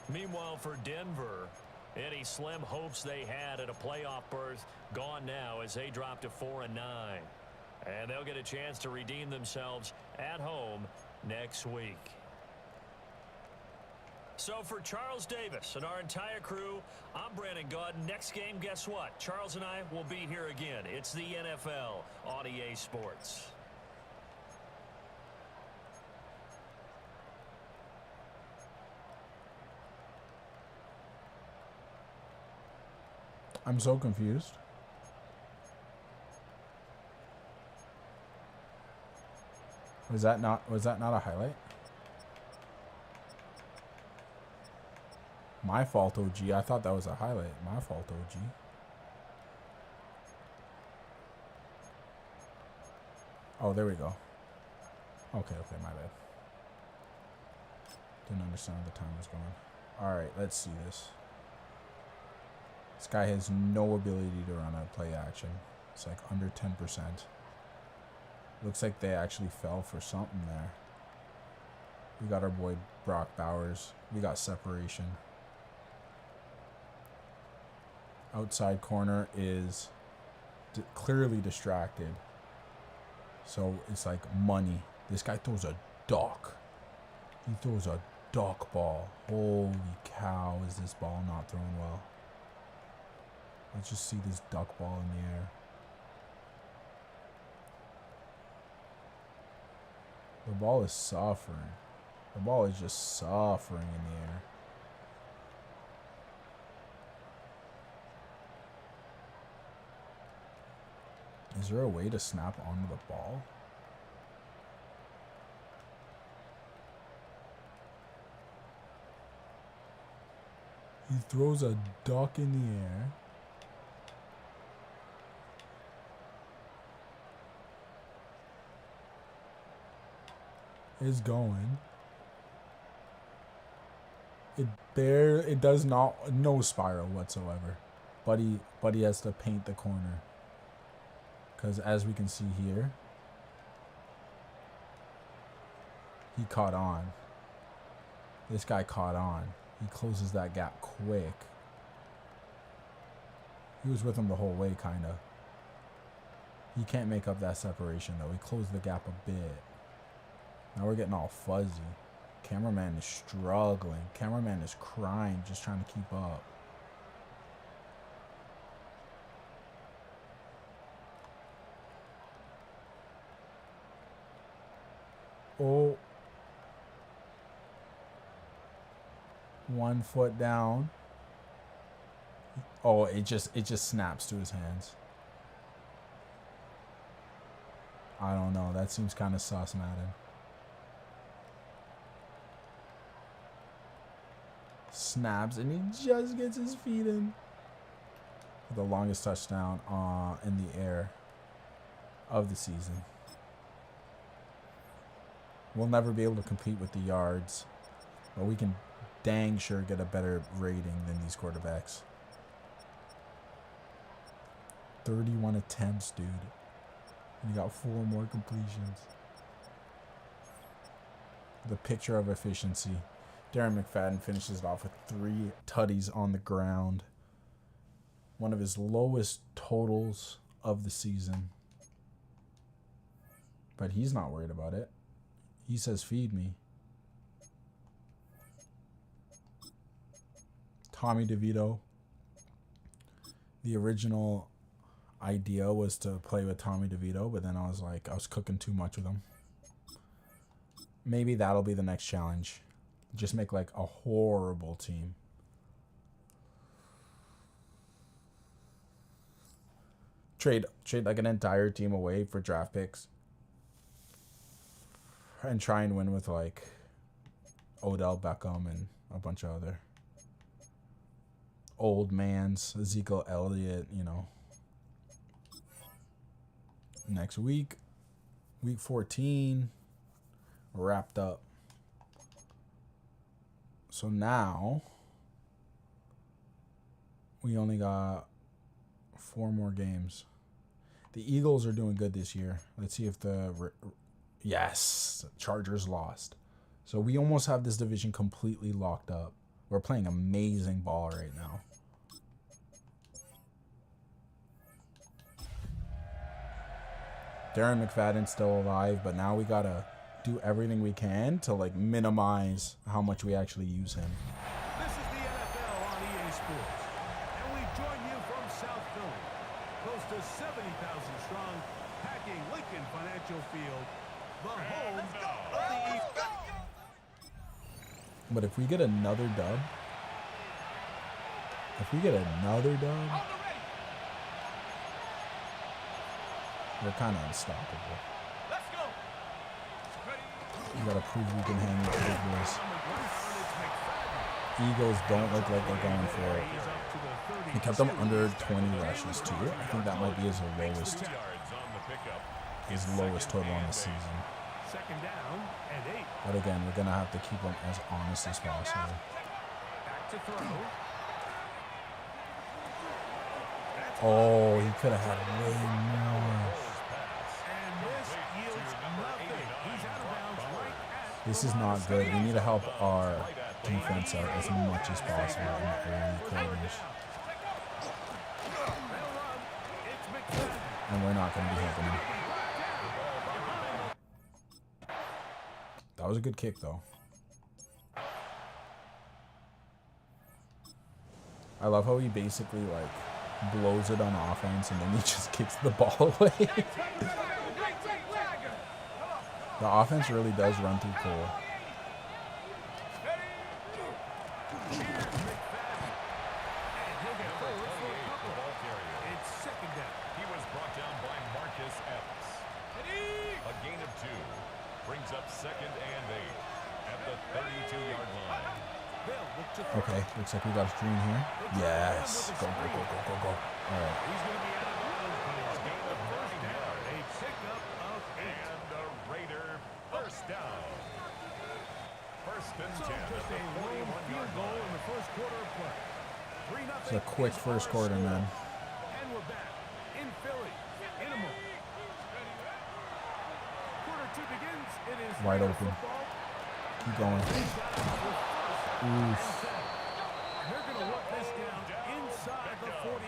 Meanwhile, for Denver, any slim hopes they had at a playoff berth gone now as they drop to 4-9. And they'll get a chance to redeem themselves at home next week. So for Charles Davis and our entire crew, I'm Brandon Gaudin. Next game, guess what? Charles and I will be here again. It's the NFL on EA Sports. I'm so confused. Was that not a highlight? My fault, OG. I thought that was a highlight. My fault, OG. Oh, there we go. Okay, my bad. Didn't understand where the time was going. Alright, let's see this. This guy has no ability to run a play action. It's like under 10%. Looks like they actually fell for something there. We got our boy Brock Bowers. We got separation. Outside corner is clearly distracted. So it's like money. This guy throws a duck. He throws a duck ball. Holy cow, is this ball not thrown well? Let's just see this duck ball in the air. The ball is suffering. The ball is just suffering in the air. Is there a way to snap onto the ball? He throws a duck in the air. Is going. It does not, no spiral whatsoever. But he has to paint the corner. Because as we can see here, he caught on. This guy caught on. He closes that gap quick. He was with him the whole way, kind of. He can't make up that separation, though. He closed the gap a bit. Now we're getting all fuzzy. Cameraman is struggling. Cameraman is crying, just trying to keep up. Oh. 1 foot down. Oh, it just snaps to his hands. I don't know. That seems kind of sus, Madden. Snaps, and he just gets his feet in. The longest touchdown in the air of the season. We'll never be able to compete with the yards, but we can dang sure get a better rating than these quarterbacks. 31 attempts, dude. And he got 4 more completions. The picture of efficiency. Darren Mcfadden finishes it off with 3 tutties on the ground. One of his lowest totals of the season. But he's not worried about it. He says, feed me. Tommy DeVito. The original idea was to play with Tommy DeVito, but then I was cooking too much with him. Maybe that'll be the next challenge. Just make like a horrible team. Trade like an entire team away for draft picks. And try and win with like Odell Beckham and a bunch of other old mans, Ezekiel Elliott, you know. Next week, week 14, wrapped up. So now we only got 4 more games. The Eagles are doing good this year. Let's see if yes, Chargers lost. So we almost have this division completely locked up. We're playing amazing ball right now. Darren Mcfadden's still alive, but now we gotta do everything we can to like minimize how much we actually use him. This is the NFL on EA Sports, and we join you from South Philly, close to 70,000 strong, packing Lincoln Financial Field, the home of the Eagles. But if we get another dub, we're kind of unstoppable. Let's go. We gotta prove we can hang with the big boys. Eagles don't look like they're going for it. He kept them under 20 rushes too. I think that might be his lowest total on the season. Second down and 8. But again, we're gonna have to keep him as honest as possible. Back to throw. Oh, he could have had way more. And this yields nothing. He's out of bounds right at This is not good. We need to help our defense out as much as possible in the early quarters. And we're not going to be helping him. That was a good kick, though. I love how he basically, like, blows it on offense and then he just kicks the ball away. The offense really does run through Cole. It's second down. He was brought down by Marcus Epps. A gain of 2 brings up 2nd and 8 at the 32-yard line. Okay, looks like we got a screen here. Yes. Go, go, go, go, go, go. All right. He's going to be out of bounds. Gain of first down. A pickup of 8. And the Raider first down. First and 10 Just at a the lone 41-yard field goal line. in the first quarter of play. 3-0. It's a quick first quarter, man. And we're back in Philly in a moment. Quarter 2 begins. It is Wide Raider open. football. Keep going. Oof. They're going to work this down inside the 45.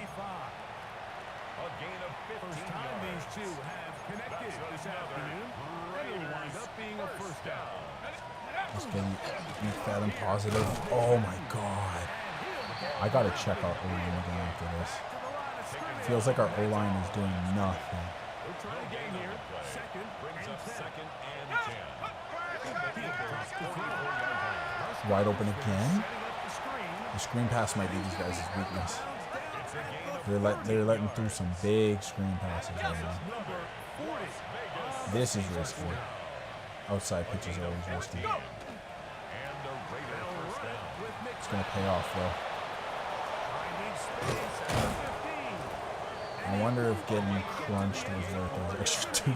A gain of 15 First time yards. these two have connected this afternoon. And it'll wind up being a first down. Let's get McFadden positive. Oh my god. I gotta check our O-line again after this. Feels like our O-line is doing nothing. We're trying to gain here. Second Brings and up 10. 2nd and 10. Wide open again. Setting up the screen. The screen pass might be these guys' weakness. They're letting through some big screen passes right now. Number 40 on This is risky. Outside pitches are always risky. It's going to pay off, though. I wonder if getting crunched was worth those extra 2.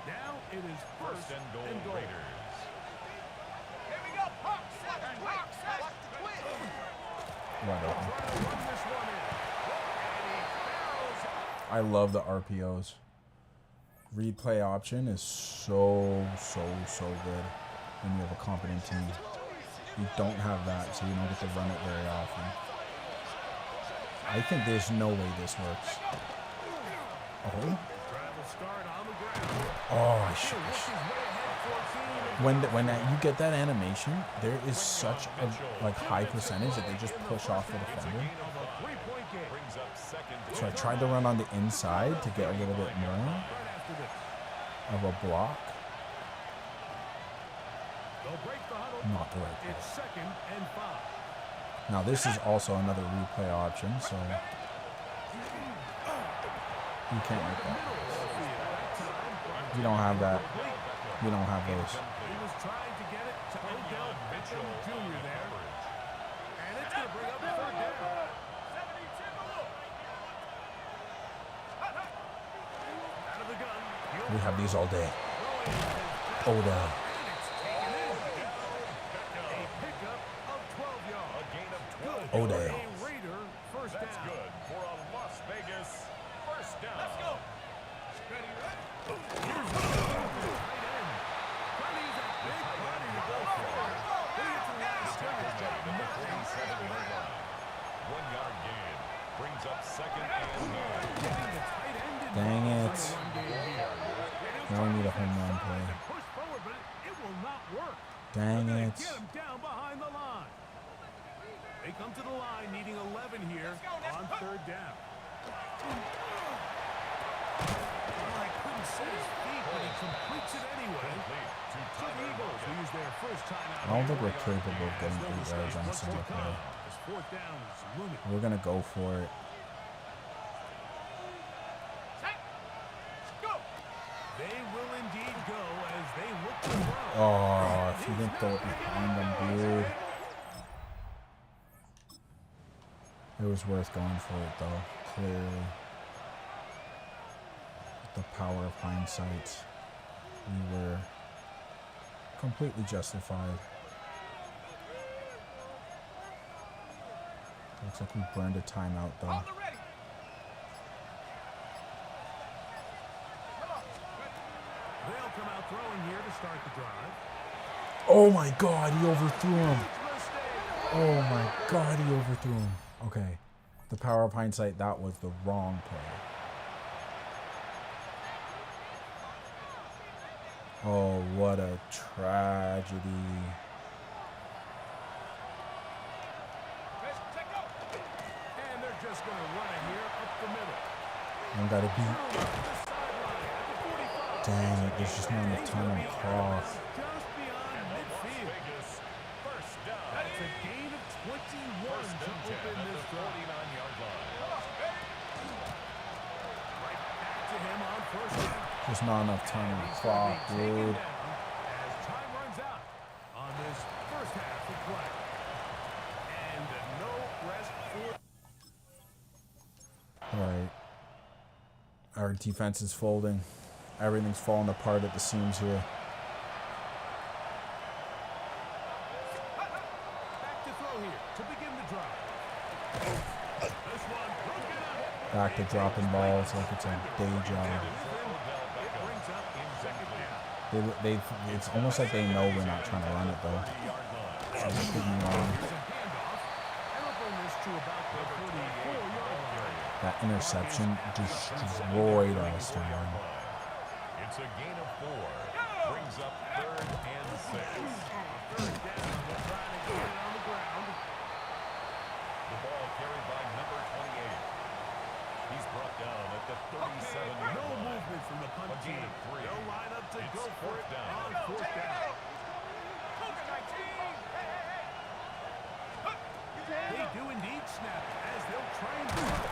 Now it is first and goal. Wide open. I love the RPOs. Read play option is so good when you have a competent team. You don't have that, so you don't get to run it very often. I think there's no way this works. Oh. Oh, I should. When you get that animation, there is such a high percentage that they just push off the defender. So I tried to run on the inside to get a little bit more of a block. Not the right play. Now this is also another replay option, so you can't make that. You don't have that. You don't have those. He was trying to get it to Odell Beckham Jr. there. And it's going to bring up the third down. Out of the gun. We have these all day. Odell. Odell. That's good for a Las Vegas first down. Let's go. Brings up second and 9. Dang it. Now we need a home run play. Dang it. They come to the line needing 11 here on third down. Well, I couldn't set his feet, but he completes it anyway. So the Eagles will use their first time out. I don't think we're capable of getting 8 yards on a single play. Fourth down is looming. We're going to go for it. They will indeed go as they look to throw. Oh, if you didn't throw it behind them, dude. It was worth going for it, though, clearly. With the power of hindsight, we were completely justified. Looks like we burned a timeout, though. They'll come out throwing here to start the drive. Oh my God, he overthrew him. Oh my God, he overthrew him. Okay, the power of hindsight, that was the wrong play. Oh, what a tragedy. And they're just going to run it here up the middle. One got to beat. Dang it, there's just not enough time on the clock. Just beyond midfield. That's a gain of 21 to open this drive. Right back to him on first down. There's not enough time on the clock, dude. As time runs out on this first half of play. And no rest for... Alright. Our defense is folding. Everything's falling apart at the seams here. Back to throw here to begin the drive. This one broken up. Back to dropping balls like it's a day job. It's almost like they know we're not trying to run it, though. So they could be wrong. That interception destroyed us, man. It's a gain of 4. Brings up third and 6. The ball carried by number 28. He's brought down at the 37. No movement from the punt team. They'll line up to go for it on fourth down. They do indeed snap as they'll try and do it.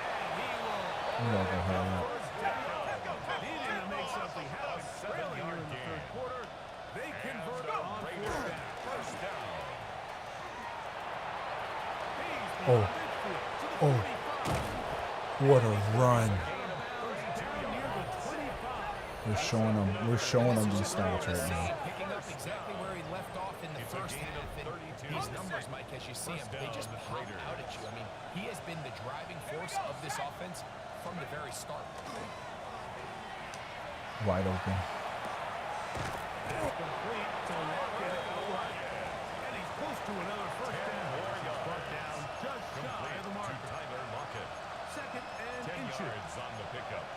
And he will We gotta go hurry up. Needing to make something happen early here in the third quarter. They convert on first down. Oh. Oh. What a run. We're showing them these stats right now. Picking up exactly where he left off in the first half. And these numbers, Mike, as you see them, they just pop out at you. I mean, he has been the driving force of this offense from the very start. Wide open. Complete to Lockett outright. And he's close to another first down. Brought down just shy of the marker. Second and inches. On the pickup.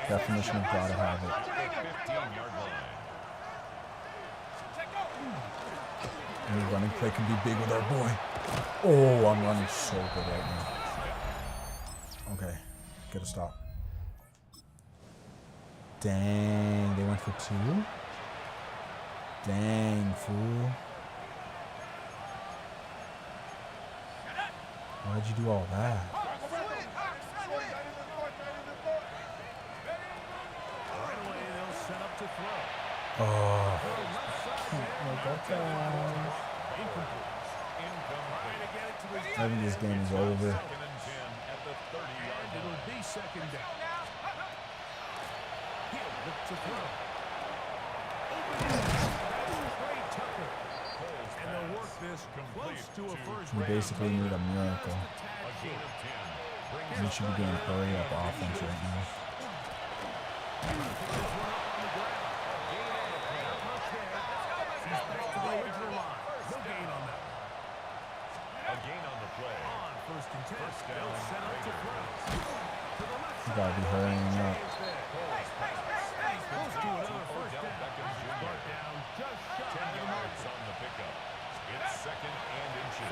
Definition of gotta have it. 15-yard line. Any running play can be big with our boy. Oh, I'm running so good right now. Okay, get a stop. Dang, they went for 2? Dang, fool. Why'd you do all that? Oh, can't make that time. I think this game is over. It'll be second down. He'll look to throw. And they'll work this close to a first We basically need a miracle. We should be doing hurry up offense right now. You gotta be hurrying up. It's second and inches.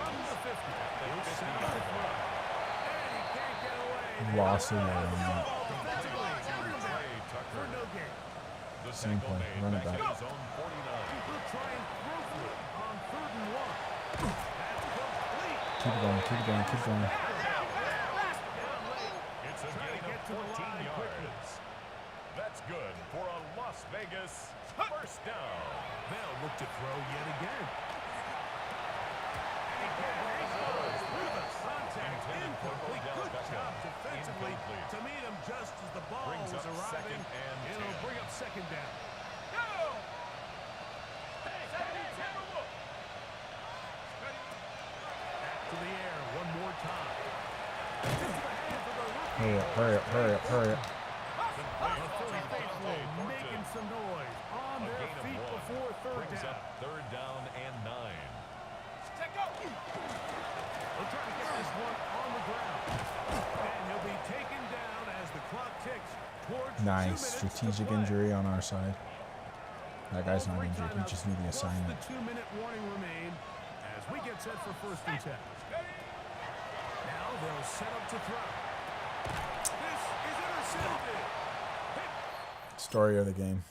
Lost it on that. Same play, run it back. Keep it going, keep it going, keep it going. It's a gain of 14 yards. That's good for a Las Vegas first down. They'll look to throw yet again. Incomplete. Good job defensively to meet him just as the ball was arriving. It'll bring up second down. Back to the air one more time. Hurry up, hurry up, hurry up, hurry up. Making some noise on their feet before third down. Third down and 9. They'll try to get this one on the ground. And he'll be taken down as the clock ticks towards Nice. Strategic injury on our side. That guy's not injured. He just knew the assignment. The 2-minute warning remain as we get set for first and 10. Now they'll set up to throw. This is intercepted. Story of the game.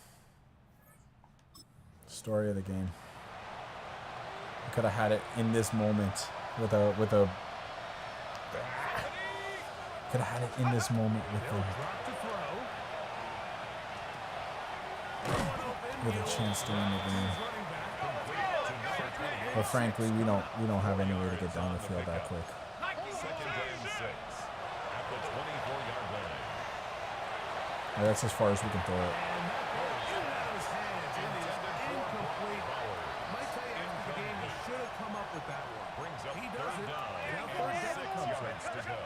Story of the game. We could have had it in this moment with a could have had it in this moment with a chance to win the game. But frankly, we don't have any way to get down the field that quick. Second and 6 at the 24-yard line. That's as far as we can throw it. Brings up third down. 6 yards to go.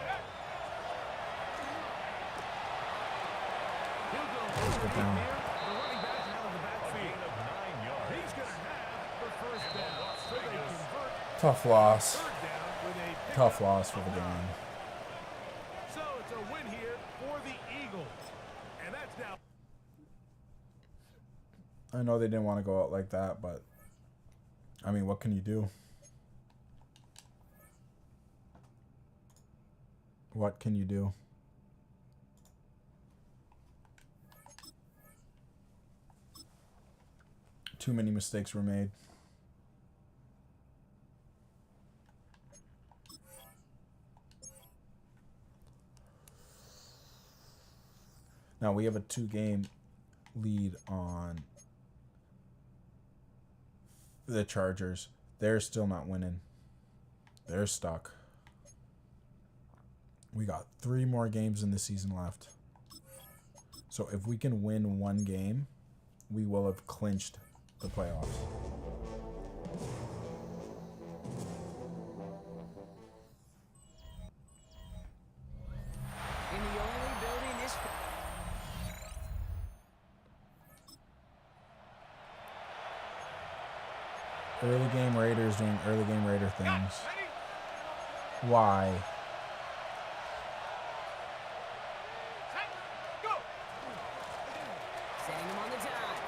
Let's get down. Tough loss. Tough loss for the game. So it's a win here for the Eagles. And that's now. I know they didn't want to go out like that, but I mean, what can you do? What can you do? Too many mistakes were made. Now we have a 2-game lead on the Chargers. They're still not winning. They're stuck. We got 3 more games in the season left. So if we can win 1 game, we will have clinched the playoffs. In the only building this... Early game Raiders doing early game Raider things. Why? Setting him on the dive.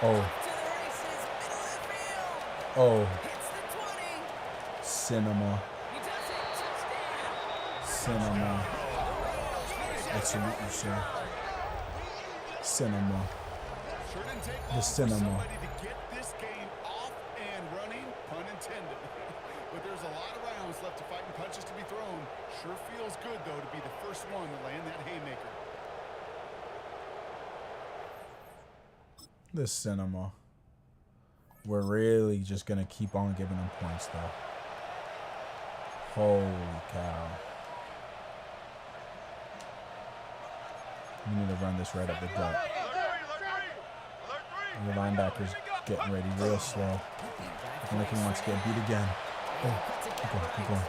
Oh. To the races, middle of the field. Oh. Hits the 20. Cinema. He does it. Touchdown. Cinema. I salute you, sir. Cinema. Sure didn't take The long cinema. for somebody to get this game off and running, pun intended. But there's a lot of rounds left to fight and punches to be thrown. Sure feels good, though, to be the first one to land that haymaker. The cinema. We're really just going to keep on giving them points, though. Holy cow. We need to run this right up the gut. The linebacker's getting ready real slow. I think he wants to get beat again. Oh, keep going, keep going.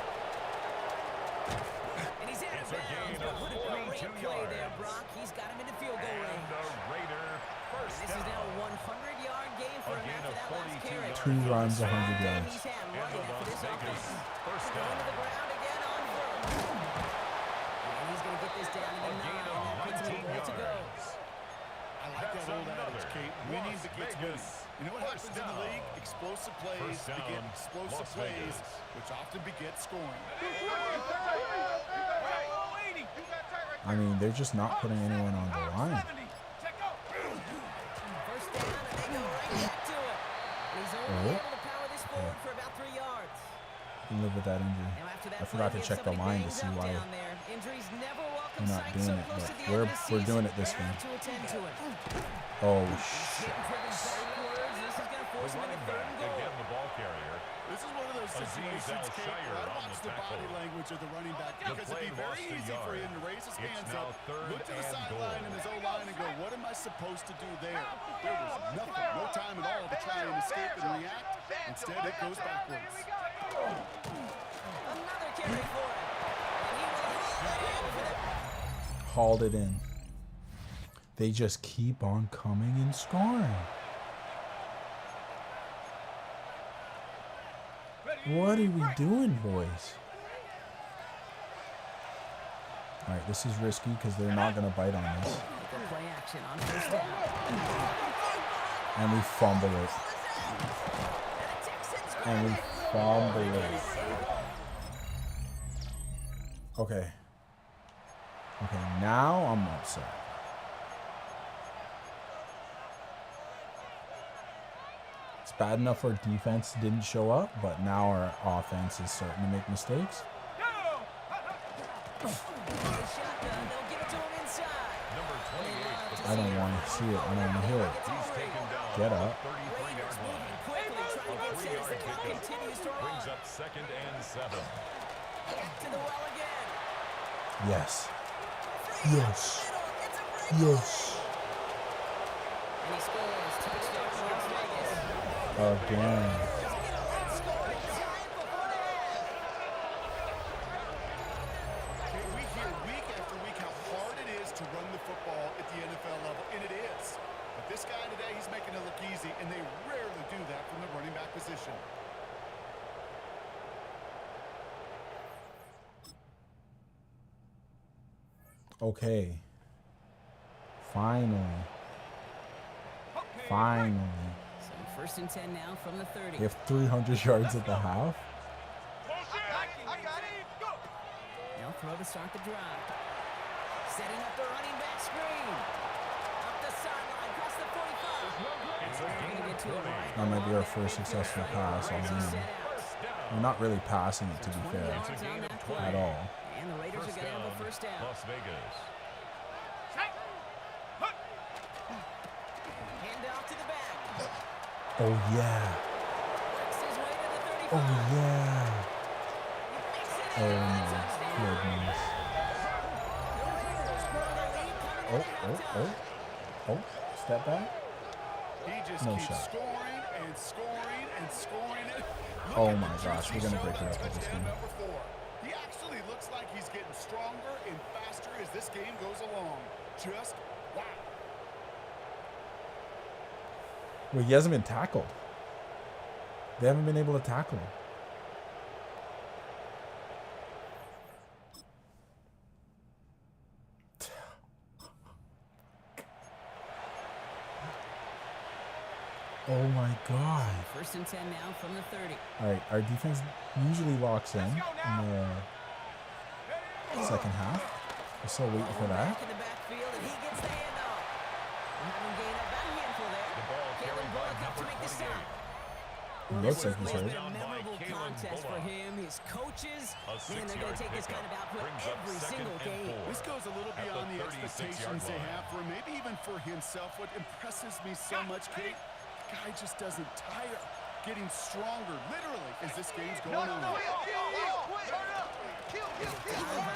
And he's out of bounds, but what a great play there, Brock. He's got him into field goal range. This is now a 100-yard game for him after that last carry. 2 runs, 100 yards. He's had running after this offense. Going to the ground again on foot. And he's going to get this down to the 9. That puts him a goal to go. I like that old adage, Kate. Winning begets winning. You know what happens in the league? Explosive plays beget explosive plays, which often begets scoring. I mean, they're just not putting anyone on the line. First down, and they go right back to it. And he's only able to power this forward for about 3 yards. You live with that injury. Now after that I forgot to play, check the line to somebody see bangs up why down there. Injuries never welcome we're not sight, doing so it, close but to the end of the we're doing season. it this They're game. out to attend to it. Oh, He's shit. hitting for them backwards. This is going to force him into 3rd and goal. Again, the ball carrier. This is one of those situations, Kate, where I watch the body language of the running back because it'd be very easy for him to raise his hands up, look to the sideline and his O-line and go, what am I supposed to do there? There was nothing, no time at all to try and escape and react. Instead, it goes backwards. Another carry for him. And he will haul it in for the... Hauled it in. They just keep on coming and scoring. What are we doing, boys? All right, this is risky because they're not going to bite on this. Play action on first down. And we fumble it. And we fumble it. Okay. Okay, now I'm upset. It's bad enough our defense didn't show up, but now our offense is starting to make mistakes. I don't want to see it. I don't want to hear it. Get up. Brings up 2nd and 7. Yes. Yes. Yes. And he scores. Touchdown, Las Vegas. Again. We hear week after week how hard it is to run the football at the NFL level, and it is. But this guy today, he's making it look easy, and they rarely do that from the running back position. Okay. Finally. Finally. So 1st and 10 now from the 30. We have 300 yards at the half. Now throw to start the drive. Setting up the running back screen. Up the sideline, across the 45. Bringing it to it right. That might be our first successful pass all game. We're not really passing it, to be fair, at all. And the Raiders are going to have a first down. Las Vegas. Oh, yeah. Oh, yeah. Oh, my goodness. Oh, step back. He just No keeps shot. scoring and scoring and scoring. Look Oh at my the gosh, we're juicy gonna break show it of up with this touchdown game. number 4. He actually looks like he's getting stronger and faster as this game goes along. Just wow. Well, he hasn't been tackled. They haven't been able to tackle him. Oh my God. First and 10 now from the 30. All right, our defense usually locks in the second half. We're still waiting for that. Back in the backfield, and he gets the handoff. We're having gained about a handful there. Kalen Bullock up to make the stop. Looks like he's It's hurt. been a memorable contest for him. His coaches, man, they're going to take this kind of output every single game. This goes a little beyond the expectations they have for him, maybe even for himself. What impresses me so much, Kate, the guy just doesn't tire. Getting stronger, literally, as this game's going on. Up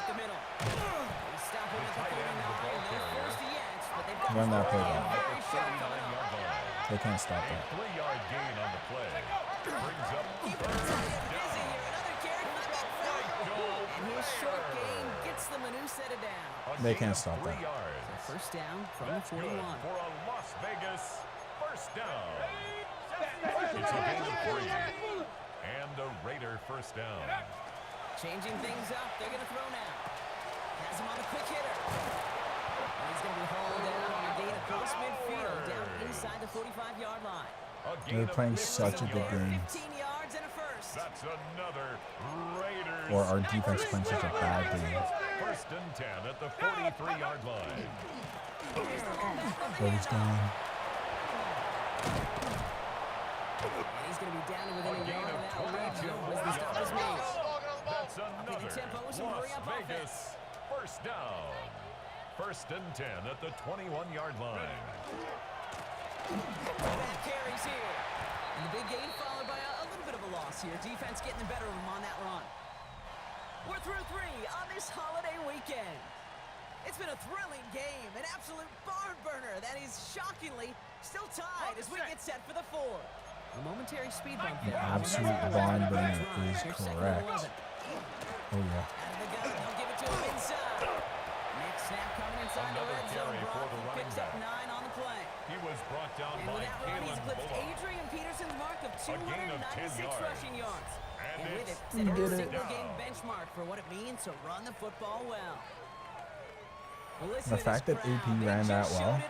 the middle. They stop him at the 39. No first yet, but they've got Run that play very back. sharp coming up. They can't stop that. 3-yard gain on the play. Brings up Keep it busy here. Another carry from the backfield. And his short gain gets them a new set of down. They can't stop that. 3 yards. So first down from That's the 41. good for a Las Vegas first down. It's a gain of 3. And a Raider first down. Changing things up. They're going to throw now. Has him on the quick hitter. And he's going to be hauled down on a gain across midfield, down inside the 45-yard line. They're playing such a good game. 15 yards and a first. That's another Raiders. Or our defense playing such a bad game. First and 10 at the 43-yard line. Oh, he's gone. And he's going to be down to within a yard of that line as the stop is made. That's another tempo, some Las hurry-up Vegas first down. First and 10 at the 21-yard line. Bad carries here. And the big gain followed by a little bit of a loss here. Defense getting the better of him on that run. We're through 3 on this holiday weekend. It's been a thrilling game, an absolute barn burner that is shockingly still tied as we get set for the 4. A momentary speed bump there. Absolute barn burner is correct. Oh, yeah. Out of the gun, they'll give it to him inside. Next snap coming inside the red zone. Brock picks up 9 on the play. He was brought down And by with that run, he's Kalen eclipsed Bullock. Adrian Peterson's mark of gain of 10 296 yards. rushing yards. And with it, He set a did it. single-game benchmark for what it means to run the football well. Well, The fact that AP ran that well,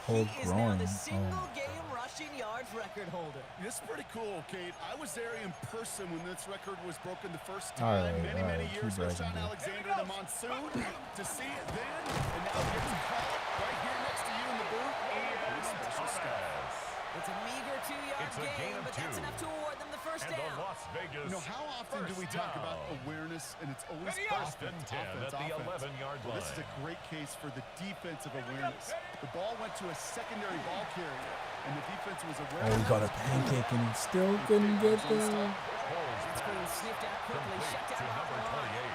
whole he is growing. now the Oh. single-game rushing yards record holder. This is pretty cool, Kate. I was there in person when this record was broken the first All time right, many keep years ago. bragging, Sean dude. Alexander and the Monsoon. To see it then, and now get to call it right here next to you in the booth. Pretty special stuff. It's a meager 2-yard It's a gain gain, of but that's 2. enough to award them the first And the down. Las Vegas You know, how often do we first talk about down. awareness, and it's always First and offense, 10 at the 11-yard Well, this is line. a great case for the defensive awareness. The ball went to a secondary ball carrier, and the defense was aware. Oh, he got a pancake and he still couldn't get there. It's being sniffed out quickly, shut To down off number the line. 28.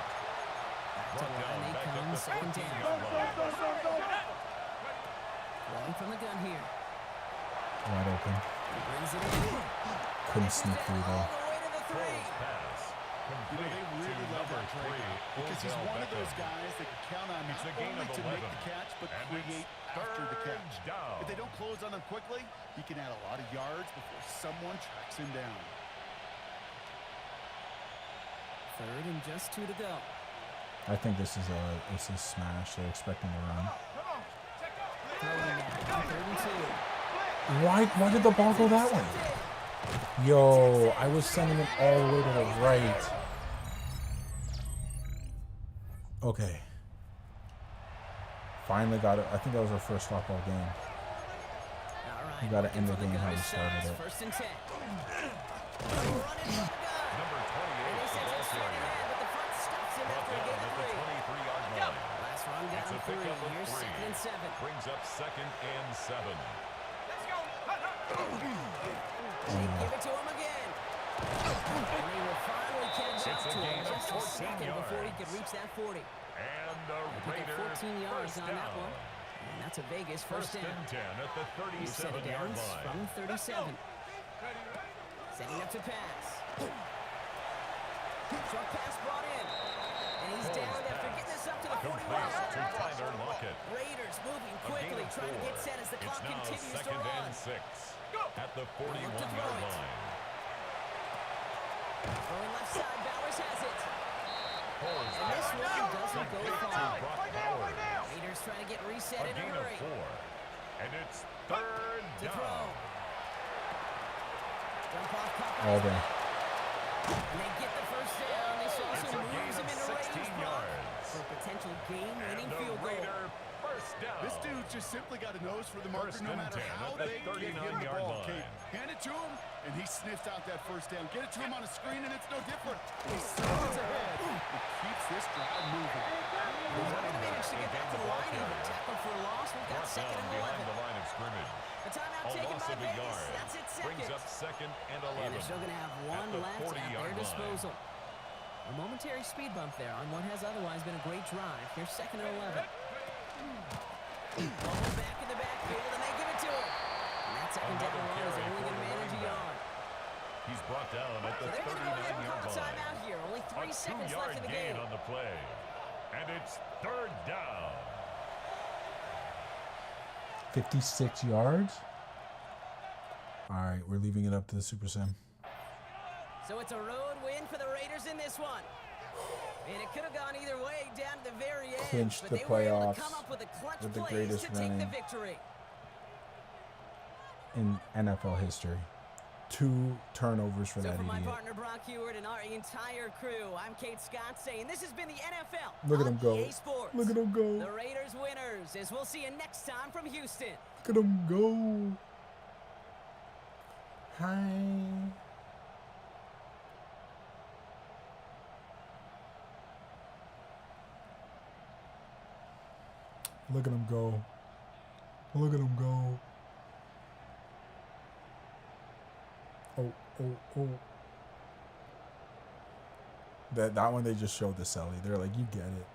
To Brought down line they back at come, the second down. 14-yard line. Rolling from the gun here. Wide open. Brings it in. Couldn't sneak through All though. the way to the 3. Pass. You know, Complete they to really love number that 3, trade because he's Odell one of those Beckham. guys that can count on It's not a gain only of to make 11. the catch, but And create it's after the third catch. down. If they don't close on him quickly, he can add a lot of yards before someone tracks him down. Third and just 2 to go. I think this is a smash. They're expecting a run. Throwing now. 3rd and 2. Why did the ball go that way? Yo, I was sending it all the way to the right. Okay. Finally got it. I think that was our first stop all game. All right. You gotta looking end the for game how gun we to started shots. it. 1st and 10. Running from the gun. Number 28 And they is the send ball it straight carrier. ahead, but the front stops him Brought after a down gain of at the 3. 23-yard line. Last run It's down a 3. pickup of Here's 3. 2nd and 7. Brings up 2nd and 7. Give it to him again. And he will finally catch up to him just a second before he could reach that 40. And the Raiders 14 yards on that one. And that's a Vegas first down. 10 at the 37-yard line. From 37. Setting up to pass. Short pass brought in. And he's down after getting this up to the 41. Raiders moving quickly, trying to get set as the clock continues to run. At the 41-yard line. Throwing left side, Bowers has it. And this one doesn't go far. Raiders trying to get reset in a hurry. And it's third down. Jump off, pop All day. and they get the first down. This also moves them into range for a potential game-winning field goal. This dude just simply got a nose for the marker no matter how they give him the ball. Okay, hand it to him, and he sniffs out that first down. Get it to him on a screen, and it's no different. He spins ahead and keeps this drive moving. He's not going to manage to get back to the line even. Tackle for a loss. We've got second and 11. The line of scrimmage. A timeout taken by Vegas. That's it, second. Brings up second and 11. And they're still going to have one left at their disposal. A momentary speed bump there on what has otherwise been a great drive. Here's second and 11. Ball back in the backfield, and they give it to him. And that second down run is only going to manage a yard. He's brought down at the 39-yard line. Timeout here. Only 3 seconds left in the game. On the play. And it's third down. 56 yards? All right, we're leaving it up to the Super Sim. So it's a road win for the Raiders in this one. And it could have gone either way down to the very end. Clinched but the they were able playoffs to come up with a clutch with the plays greatest to take running the victory. in NFL history. 2 turnovers for So that for my idiot. partner Brock Heward and our entire crew, I'm Kate Scott saying this has been the NFL. Look at him go. EA Sports. Look at him go. The Raiders winners, as we'll see you next time from Houston. Look at him go. Hi. Look at him go. Look at him go. Oh, oh, oh. That one they just showed the celly. They're like, you get it.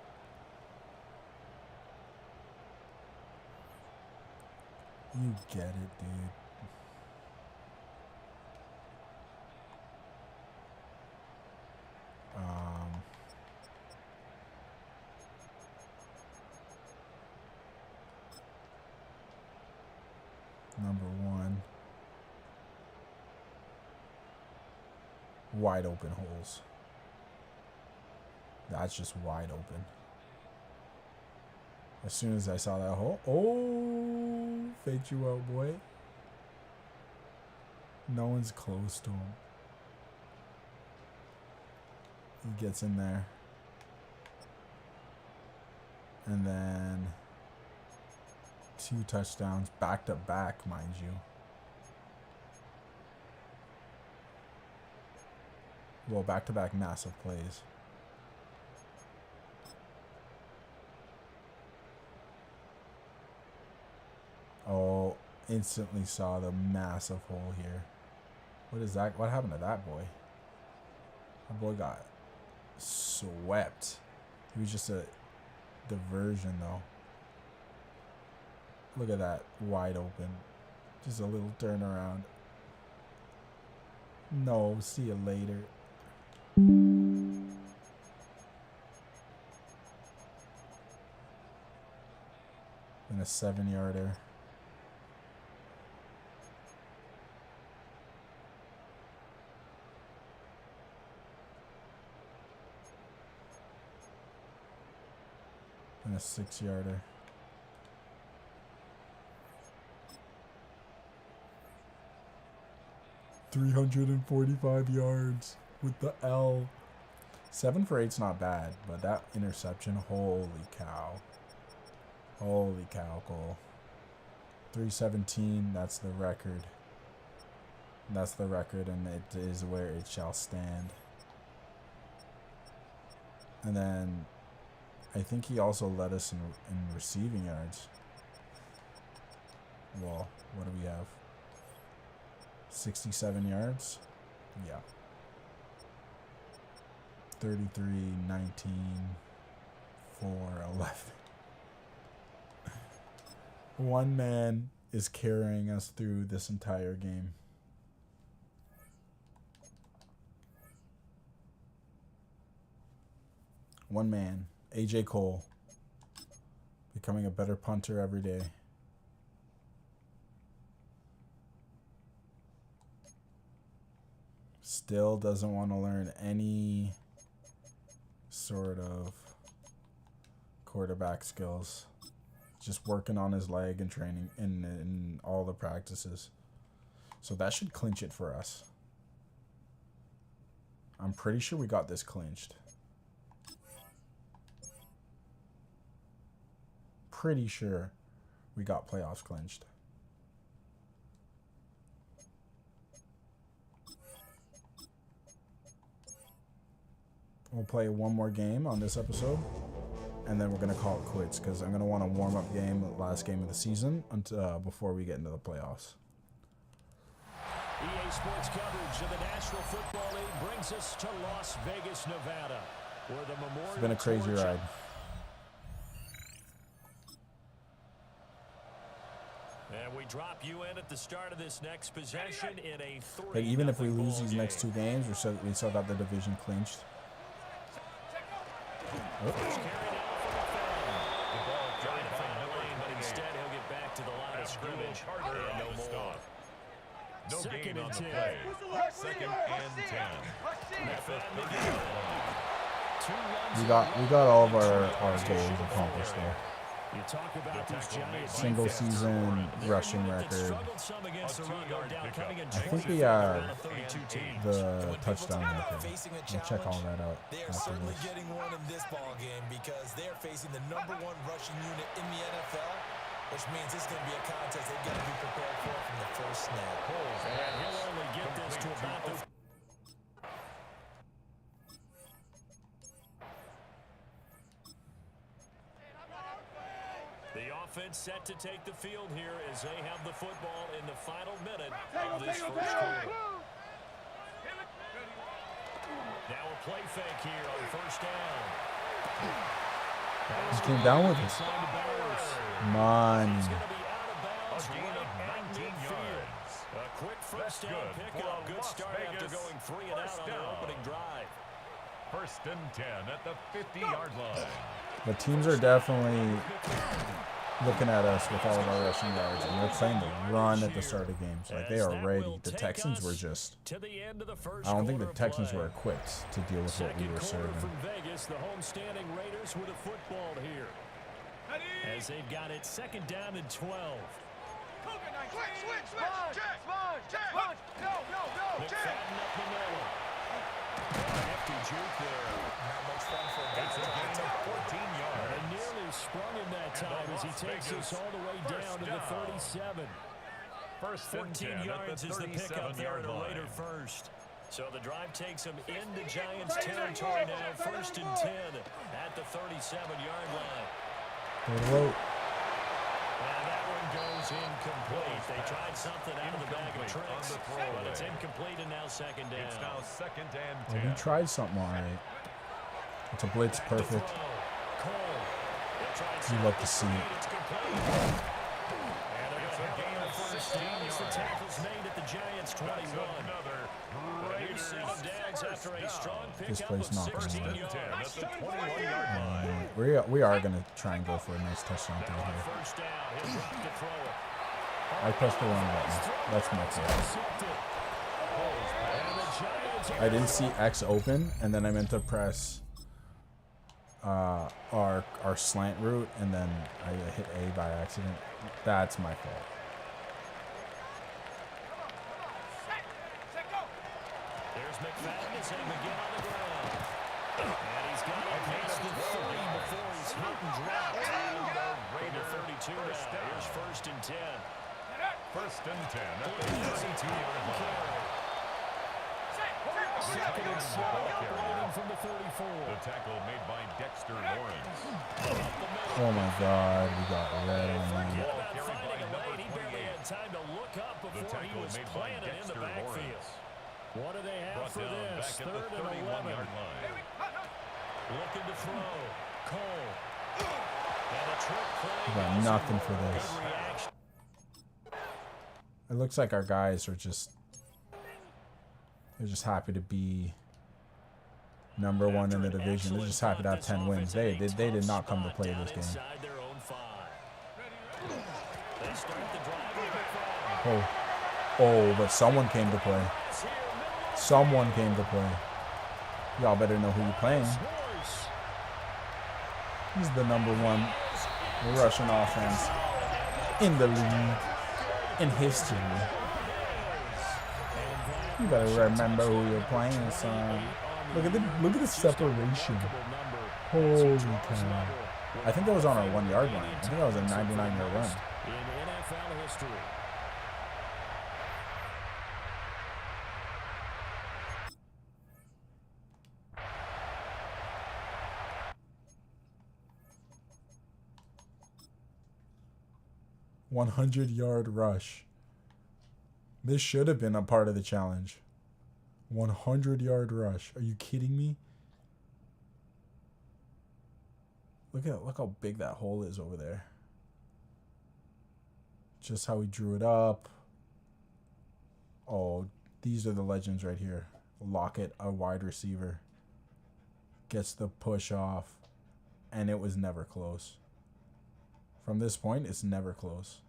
You get it, dude. Number 1. Wide open holes. That's just wide open. As soon as I saw that hole, oh, faked you out, boy. No one's close to him. He gets in there. And then 2 touchdowns back to back, mind you. Well, back to back massive plays. Oh, instantly saw the massive hole here. What is that? What happened to that boy? That boy got swept. He was just a diversion, though. Look at that, wide open. Just a little turnaround. No, see you later. And a 7-yarder. And a 6-yarder. .345 yards with the L. 7 for 8's not bad, but that interception, holy cow. Holy cow, Cole. 317, that's the record. That's the record, and it is where it shall stand. And then I think he also led us in receiving yards. Well, what do we have? 67 yards. Yeah. 33, 19, 4, 11. One man is carrying us through this entire game. One man, AJ Cole, becoming a better punter every day. Still doesn't want to learn any sort of quarterback skills. Just working on his leg and training in all the practices. So that should clinch it for us. I'm pretty sure we got this clinched. Pretty sure we got playoffs clinched. We'll play one more game on this episode, and then we're going to call it quits because I'm going to want a warm-up game, the last game of the season, until, before we get into the playoffs. EA Sports coverage of the National Football League brings us to Las Vegas, Nevada, where the Memorial It's been a crazy ride. And we drop you in at the start of this next possession in a 3-0 But even if we lose these next two games, we still got the division clinched. Oh. Carried out for the ball trying to find the lane, but instead he'll get back to the line of scrimmage and no more. No gain on the play. 2nd and 10. We got all of our goals accomplished there. You talk about these Giants single season rushing record. I think we the touchdown record. We'll check all that out. They are certainly getting one in this ball game because they're facing the #1 rushing unit in the NFL, which means it's going to be a contest they've got to be prepared for from the first snap. And he'll only get this to about the offense set to take the field here as they have the football in the final minute of this first quarter. Now a play fake here on first down. He came down with us. Come on. A quick first down pickup. Good start after going 3 and out on their opening drive. 1st and 10 at the 50-yard line. The teams are definitely looking at us with all of our rushing yards, and they're playing the run at the start of games. Like, they are ready. The Texans were just... I don't think the Texans were equipped to deal with what we were serving. From Vegas, the home-standing Raiders with a football here. As they've got it 2nd down and 12. McFadden up the middle. Hefty juke there. Not much fun for a guy. It's a gain of 14 yards. And nearly sprung in that time as he takes us all the way down to the 37. 14 yards is the pickup there at a Raider first. So the drive takes him into Giants territory now. 1st and 10 at the 37-yard line. And that one goes incomplete. They tried something out of the bag of tricks, but it's incomplete and now 2nd down. It's now 2nd and 10. Well, we tried something all right. It's a blitz perfect. You love to see it. The tackle's made at the Giants 21. This place not going to work. We are going to try and go for a nice touchdown through here. I pressed the wrong button. That's my fault. I didn't see X open, and then I meant to press our slant route, and then I hit A by accident. That's my fault. There's McFadden as they begin on the ground. And he's got it past the 30 before he's hit and dropped. Raider 32 now. Here's 1st and 10. 1st and 10 at the 32-yard line. 2nd and 7 operating from the 34. The tackle made by Dexter Lawrence. Oh my God, we got red on that. He barely had time to look up before he was planted in the What do they have Brought for down this? back at Third the and 11. 31-yard line. Looking to throw. Cole. And a trick play. We got nothing for this. It looks like our guys are they're just happy to be number one in the division. They're just happy to have 10 wins. They did not come to play this game. Oh, but someone came to play. Someone came to play. Y'all better know who you're playing. He's the number one rushing offense in the league, in history. You better remember who you're playing, son. Look at the separation. Holy cow. I think that was on our 1 yard line. I think that was a 99-yard run. In NFL history. $100-yard rush. This should have been a part of the challenge. 100-yard rush. Are you kidding me? Look how big that hole is over there. Just how he drew it up. Oh, these are the legends right here. Lockett, a wide receiver, gets the push off, and it was never close. From this point, it's never close.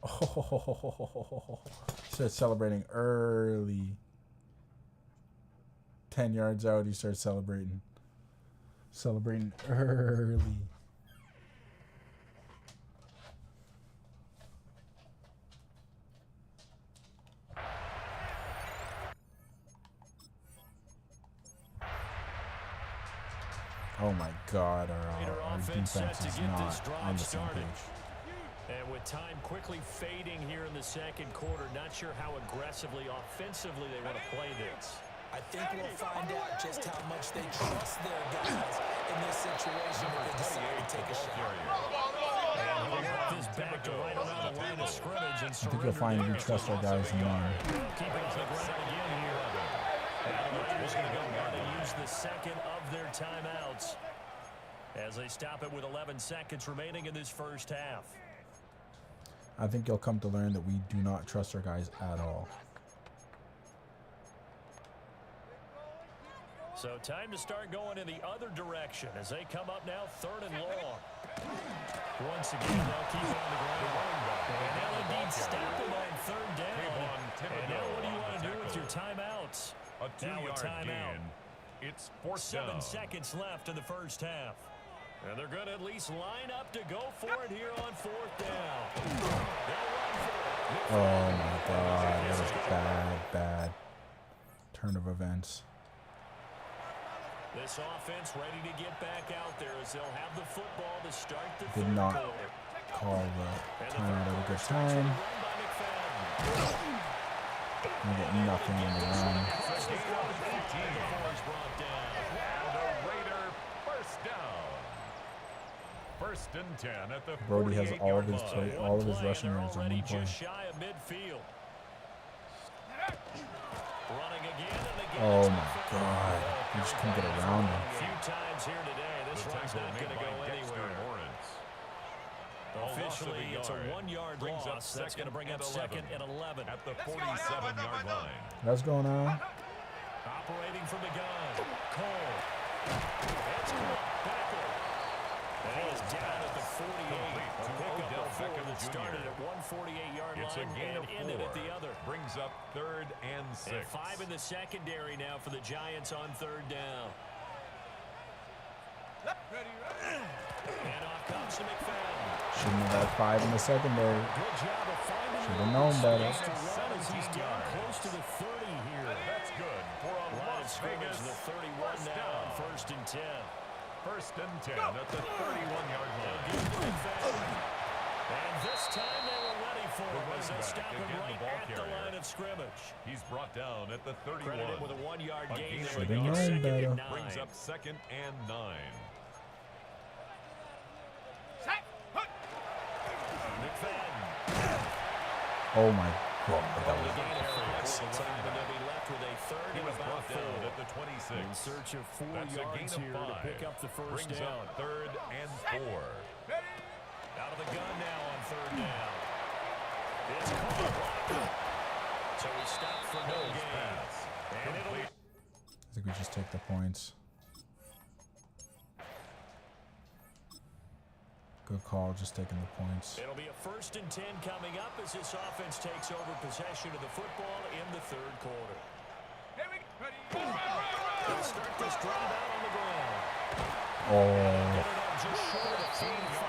Oh, he starts celebrating early. 10 yards out, he starts celebrating. Celebrating early. Oh my God, our defense is not on the same page. And with time quickly fading here in the second quarter, not sure how aggressively, offensively they want to play this. I think we'll find out just how much they trust their guys in this situation if they decide to take a shot. This back to right around the line of scrimmage and I think you'll find we trust our guys in line. Keeping to the ground again here. And the Raiders going to go ahead and use the second of their timeouts as they stop it with 11 seconds remaining in this first half. I think you'll come to learn that we do not trust our guys at all. So time to start going in the other direction as they come up now, third and long. Once again, they'll keep it on the ground. And they'll indeed stop them on third down. And now what do you want to do with your timeouts? A 2-yard gain. It's fourth down. 7 seconds left in the first half. And they're going to at least line up to go for it here on fourth down. Oh my God, that was bad turn of events. This offense ready to get back out there as they'll have the football to start the Did third not quarter. call the timeout at a good time. We get nothing in the run. First and 10 at the Brody has all of his rushing yards on one play. Oh my God. He just couldn't get around him. A few times here today, this one's not going to go anywhere. Officially, it's a 1-yard loss. That's going to bring up second and 11. At the 47-yard line. What's going on? Operating from the gun. Cole. It's Becker. And he is down at the 48. A pickup of 4 that started at 148-yard line and ended at the other. Brings up third and 6. And 5 in the secondary now for the Giants on third down. And off comes to McFadden. Shouldn't have had 5 in the secondary. Good job of finding should have known better. He's down close to the 30 here. That's good for a Line of scrimmage, the 31 now, first and 10. First and 10 at the 31-yard line. And this time they were ready for him as they stop him right at the line of scrimmage. He's brought down at the 31. Credited with a 1-yard gain. Should have known better. Brings up second and 9. McFadden. Oh my God. That was He was brought down at the 26. In search of 4 That's a yards gain here of to 5. pick up the first Brings down. up 3rd and 4. Out of the gun now on 3rd down. It's caught. So we stop for no gain. And it'll be... I think we just take the points. Good call, just taking the points. It'll be a 1st and 10 coming up as this offense takes over possession of the football in the 3rd quarter. They'll start this drive out on the ground. Oh,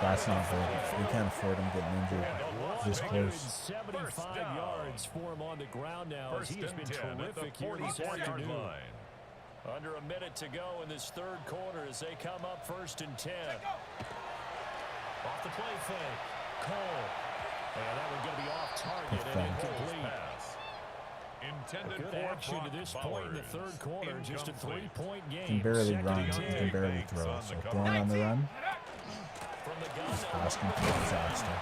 that's not good. We can't afford him getting injured this close. 75 yards for him on the ground now as he has been terrific here this afternoon. Under a minute to go in this 3rd quarter as they come up 1st and 10. Off the play fake. Cole. And that one going to be off target and incomplete. Good action to this point in the 3rd quarter. Just a 3-point game. He can barely run. He can barely throw. So throwing on the run, From the gun, asking for a disaster.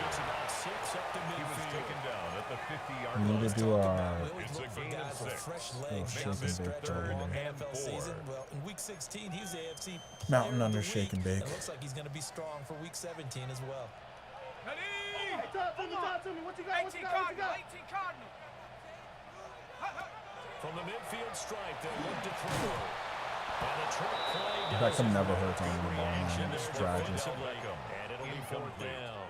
gets about 6 up to He was midfield. taken down at the 50-yard We line. need to do our It's a gain of 6. shake and bake job here. NFL season. Well, in week 16, he's the AFC Mountain Player of under the shake and week. bake. It looks like he's going to be strong for week 17 as well. From the midfield stripe, they look to throw. And the trick play Beckham never hurts on the ball, action man. It's there tragic. defensively. And it'll be 4th down.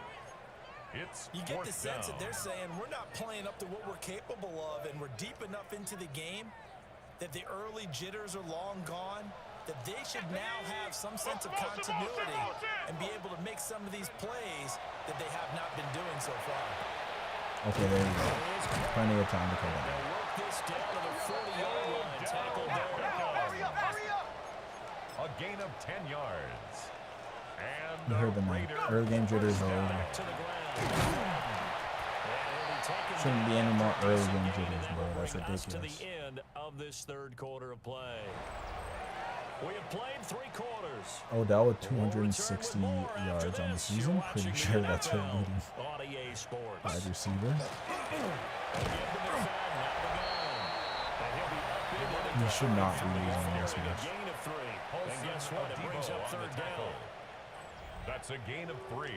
It's You get the 4th sense down. that they're saying we're not playing up to what we're capable of, and we're deep enough into the game that the early jitters are long gone, that they should now have some sense of continuity and be able to make some of these plays that they have not been doing so far. Okay, there you go. Plenty of time to come down. They'll work this down to the 40-yard line. Tackle Darren Mcfadden. A gain of 10 yards. And You heard the man. Raiders Early game jitters are over. To the ground. And he'll be taken Shouldn't be any more early game and jitters, that bro. will That's bring us to ridiculous. the end of this 3rd quarter of play. We have played 3 quarters. Odell with 260 yards on the season. Pretty sure that's her leading On EA Sports. wide receiver. He should not be losing this match. Gain of 3. And guess what? It brings up 3rd down. That's a gain of 3.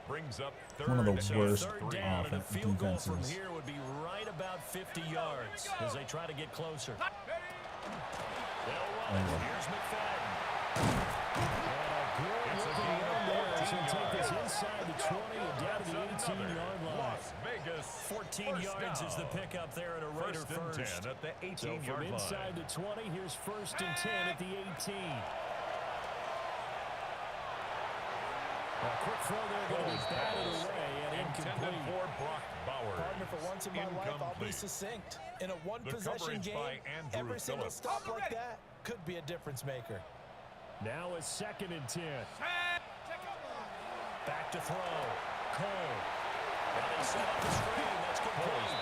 Brings up 3rd One of the and worst 3rd down and a field goal from defenses. here would be right about 50 yards as they try to get closer. They'll run. Here's McFadden. And a good looking run there as he'll take this inside the 20 and down to the 18-yard line. Las Vegas 14 yards is the pickup there at a Raider First and 10 at the So 18-yard from inside line. the 20, here's 1st and 10 at the 18. A quick throw there going to be batted away and Intended incomplete. for Brock Bowers. Partner, for once in my life, I'll be succinct. In a one-possession coverage game, by Andrew every single Phillips. stop like that could be a difference maker. Now a 2nd and 10. Back to throw. Cole. And they set up the screen. That's complete.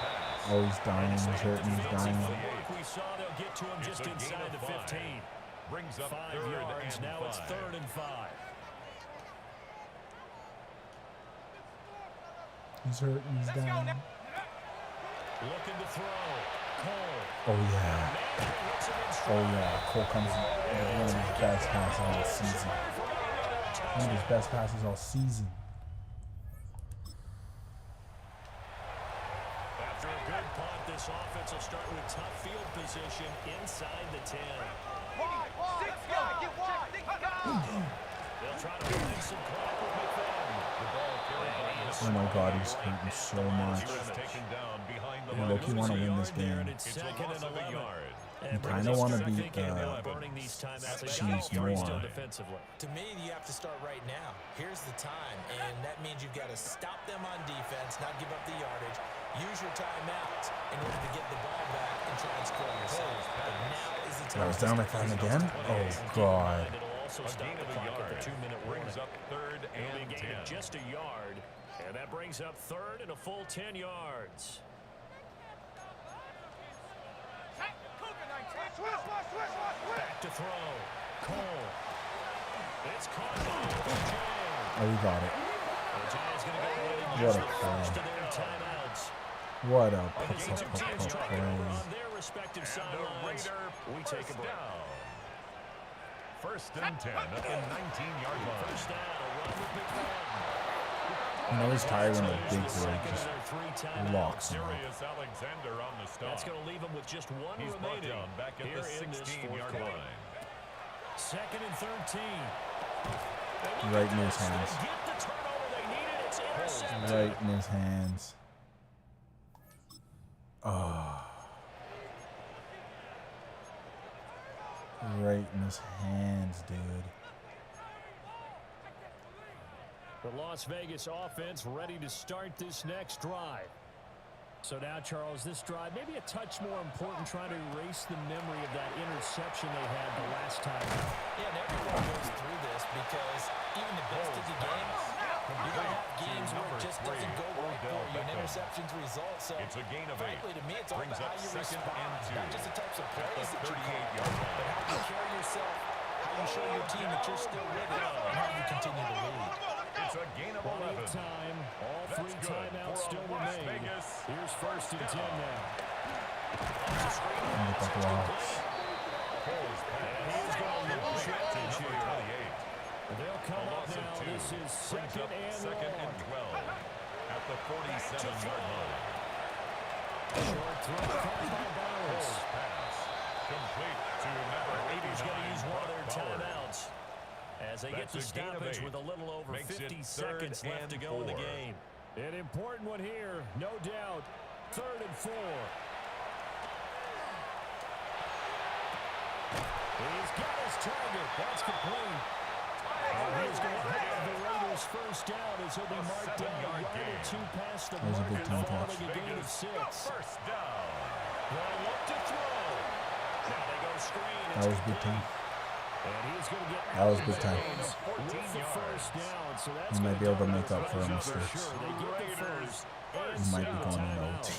Oh, he's dying. He's hurting. He's dying. Footwork we saw, they'll get to him just It's a gain inside of the 15. Brings up 5 3rd yards. and Now 5. it's 3rd and 5. He's hurting. He's dying. Looking to throw. Cole. Oh, yeah. Hits him in Oh, stride. yeah. Cole comes in one of his best passes all season. One of his best passes all season. After a good punt, this offense will start with tough field position inside the 10. They'll try to find some clock with McFadden. The ball carried by Oh, my God. He's hurting so much. He was taken down behind the Yeah, line. look, you want to win this There, and game. it's It's a 2nd loss and of a 11. yard. You kind of want to beat burning these timeouts. They Chiefs got three still more. defensively. To me, you have to start right now. Here's the time, and that means you've got to stop them on defense, not give up the yardage. Use your timeouts in order to get the ball back and try and score yourself. But now is the time. That was down McFadden again? Oh, God. It'll also A stop gain the of a clock at yard. the 2-minute warning. Brings up 3rd It'll be a and gain 10. of just a yard, and that brings up 3rd and a full 10 yards. Back to throw. Cole. It's caught by Jones. Oh, we got it. The Giants What a play. What a play. We take a break. First and 10 at the 19-yard line. First down, a run with McFadden. You know he's tired when the big boy just locks him up. Alexander on the stop. That's going to leave him with just one He's brought remaining down back at the 16-yard line. Second and 13. Right in his hands. Get the turnover they needed. It's intercepted. Right in his hands. Oh. Right in his hands, dude. The Las Vegas offense ready to start this next drive. So now, Charles, this drive maybe a touch more important, trying to erase the memory of that interception they had the last time. Yeah, and everyone goes through this because even the best of the games, you're going to have games where it just doesn't go right for you, and interceptions result. So, it's a gain of 8. Frankly, to me, it's all Brings about up how you second respond, and 2. not just the types of plays that you call, 38-yard line. but how you carry yourself, how you show your team that you're still with it, and how you continue to lead. It's a gain of 11. Time. All That's 3 timeouts still Las remain. Vegas. Here's first and 10 now. And the blocks. And he's going to launch it here. They'll come up now. This is second and 12 at the 47-yard line. Short throw caught by Bowers. Pass complete to number 89. He's going to use one of their timeouts as they get the That's a gain of stoppage 8. with a little over Makes 50 it seconds third left to and go in the 4. game. An important one here, no doubt. 3rd and 4. He's got his target. That's complete. And he's going to have the Raiders first down as he'll be marked down a yard or 2 past the That was a big marker, time following catch. a gain of 6. First down. They'll look to throw. Now they go screen. That was big time. And he's going to get That was big time. with the first down. So that's He might be able to make up for our mistakes. sure. They get the first. He might be going in OT.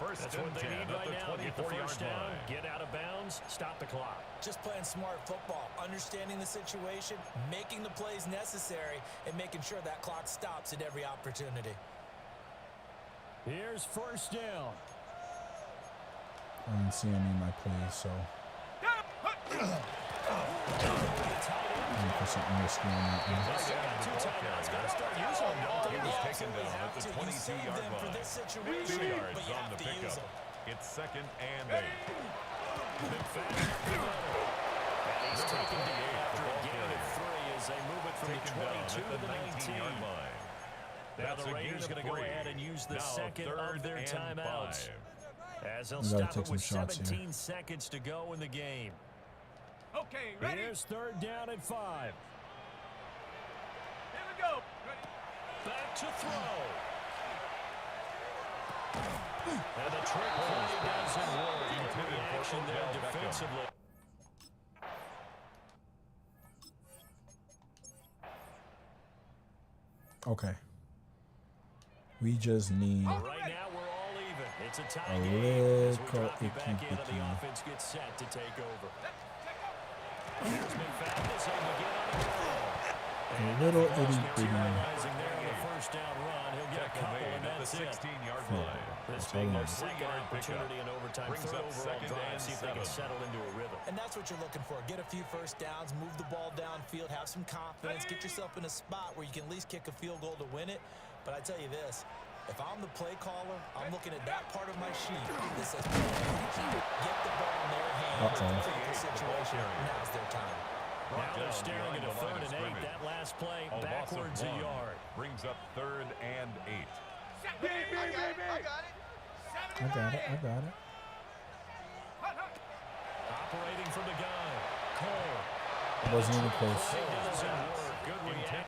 That's what they need right now. Get the first down, get out of bounds, stop the clock. Just playing smart football, understanding the situation, making the plays necessary, and making sure that clock stops at every opportunity. Here's first down. I didn't see any of my plays, so I'm for something risky on that one. He was taken down at the 22-yard line. 2 yards on the pickup. It's second and 8. McFadden. He's taken down after a gain of 3 as they move it from the 22 to the 19-yard line. Now the Raiders going to go ahead and use the second of their timeouts. As they'll stop it with 17 seconds to go in the game. Okay, ready? Here's 3rd down and 5. Here we go. Ready? Back to throw. And the trick play doesn't work. Good action there defensively. Okay. We just need Right now we're all even. It's a tie a game as we drop you back in and icky-bicky. the offense gets set to take over. Here's McFadden is able to get on the a little itty bitty. Realizing there on the first down run, he'll get a couple and that's it. 16-yard line. This That's being all their I need. second opportunity in overtime, Brings 3rd up overall second drive, and see if they can 7. settle into a rhythm. And that's what you're looking for. Get a few first downs, move the ball downfield, have some confidence, get yourself in a spot where you can at least kick a field goal to win it. But I tell you this, if I'm the play caller, I'm looking at that part of my sheet that says, get the ball in their hands and take the situation. Now's their time. Now they're staring at a 3rd and 8. That last play, backwards a yard. Brings up 3rd and 8. I got it. Operating from the gun. Cole. Wasn't even close. Doesn't work. Good reaction.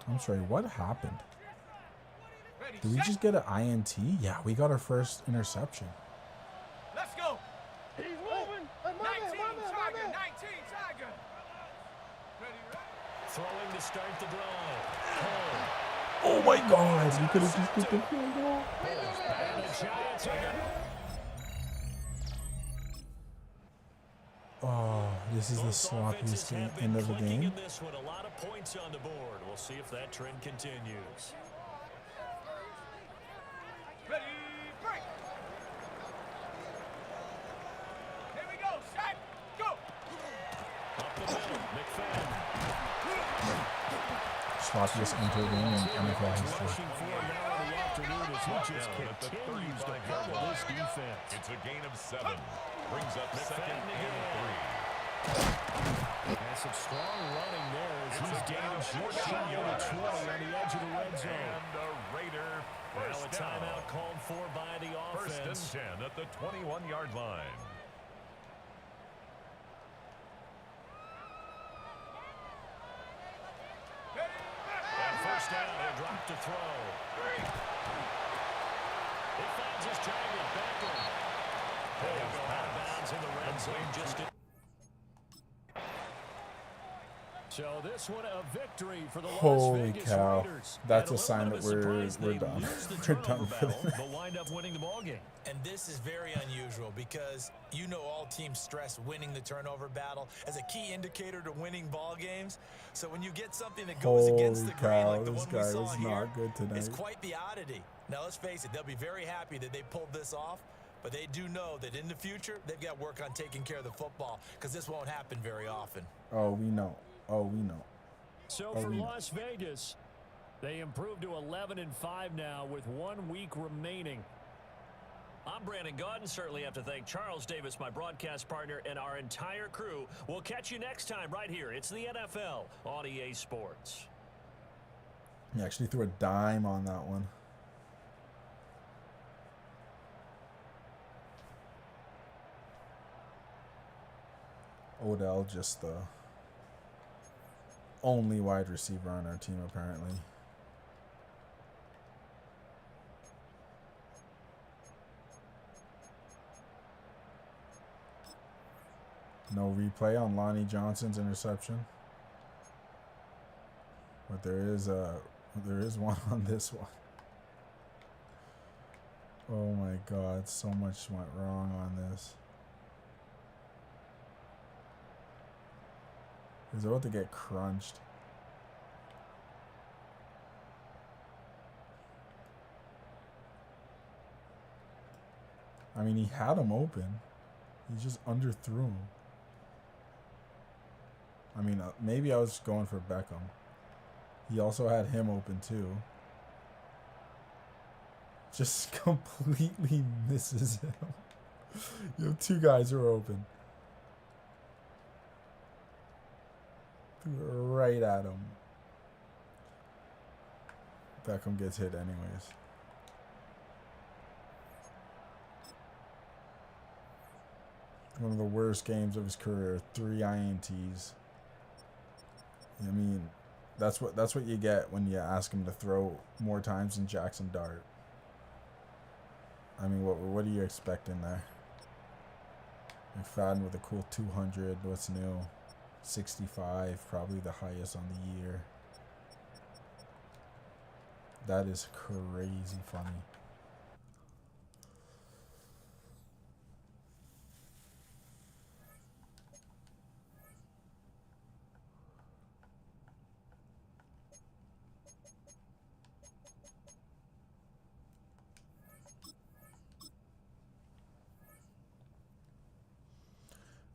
I'm sorry, what happened? Did we just get an INT? Yeah, we got our first interception. Let's go. He's moving. 19 Tiger. 19 Tiger. Ready, ready. Throwing to start the drive. Cole. Oh my God! We could have just kicked the field goal. And the Giants are Oh, this is the sloppiest end of the game. In this one, a lot of points on the board. We'll see if that trend continues. Ready, break. Here we go, set, go. Up the middle, McFadden. Sloppiest end to the game in NFL history. Rushing for him now in the afternoon as he just continues to battle this defense. It's a gain of 7. Brings up second and 3. And some strong running there as he's down just shy of the 20 on the edge of the red zone. And the Raider Now a timeout called for by the offense. First and 10 at the 21-yard line. And first down, he'll drop to throw. He finds his target, Beckham. He'll go out of bounds in the red zone just to... So this one a victory for the Las Vegas cow. Raiders. That's And a sign that we're done. We're done for the night. But wind up winning the ball game. And this is very unusual because you know all teams stress winning the turnover battle as a key indicator to winning ball games. So when you get something that goes against the grain like the one we saw here, it's quite the oddity. Now let's face it, they'll be very happy that they pulled this off, but they do know that in the future they've got work on taking care of the football because this won't happen very often. Oh, we know. Oh, we know. So for Las Vegas, they improved to 11-5 now with 1 week remaining. I'm Brandon Gaudin. Certainly have to thank Charles Davis, my broadcast partner, and our entire crew. We'll catch you next time right here. It's the NFL on EA Sports. He actually threw a dime on that one. Odell just the only wide receiver on our team, apparently. No replay on Lonnie Johnson's interception, but there is one on this one. Oh my God, so much went wrong on this. He's about to get crunched. I mean, he had him open. He just underthrew him. I mean, maybe I was going for Beckham. He also had him open too. Just completely misses him. You have two guys who are open. Right at him. Beckham gets hit anyways. One of the worst games of his career. 3 INTs. I mean, that's what you get when you ask him to throw more times than Jackson Dart. I mean, what are you expecting there? McFadden with a cool 200. What's new? 65, probably the highest on the year. That is crazy funny.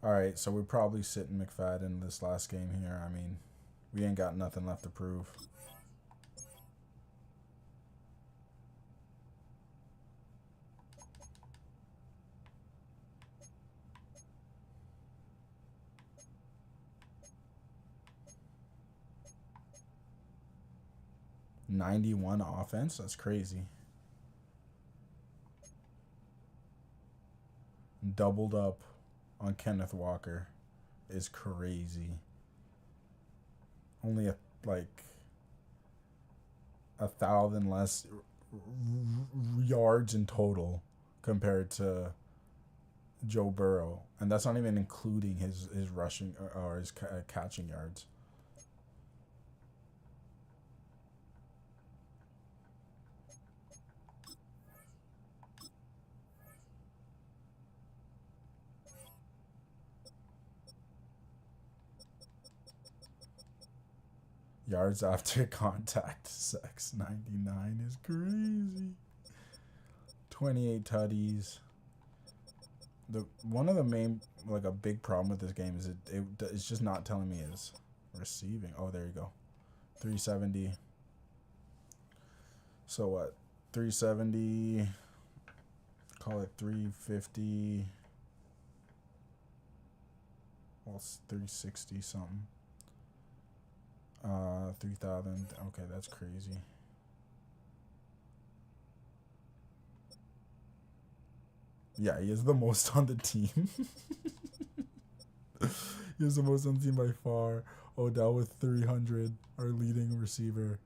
All right, so we're probably sitting McFadden this last game here. I mean, we ain't got nothing left to prove. '91 offense? That's crazy. Doubled up on Kenneth Walker is crazy. Only 1,000 less yards in total compared to Joe Burrow, and that's not even including his rushing or his catching yards. Yards after contact. 699 is crazy. 28 tutties. One of the main, like, a big problem with this game is it's just not telling me his receiving. Oh, there you go. 370. So what? 370. Call it 350. Well, it's 360 something. 3,000. Okay, that's crazy. Yeah, he is the most on the team. He is the most on the team by far. Odell with 300, our leading receiver.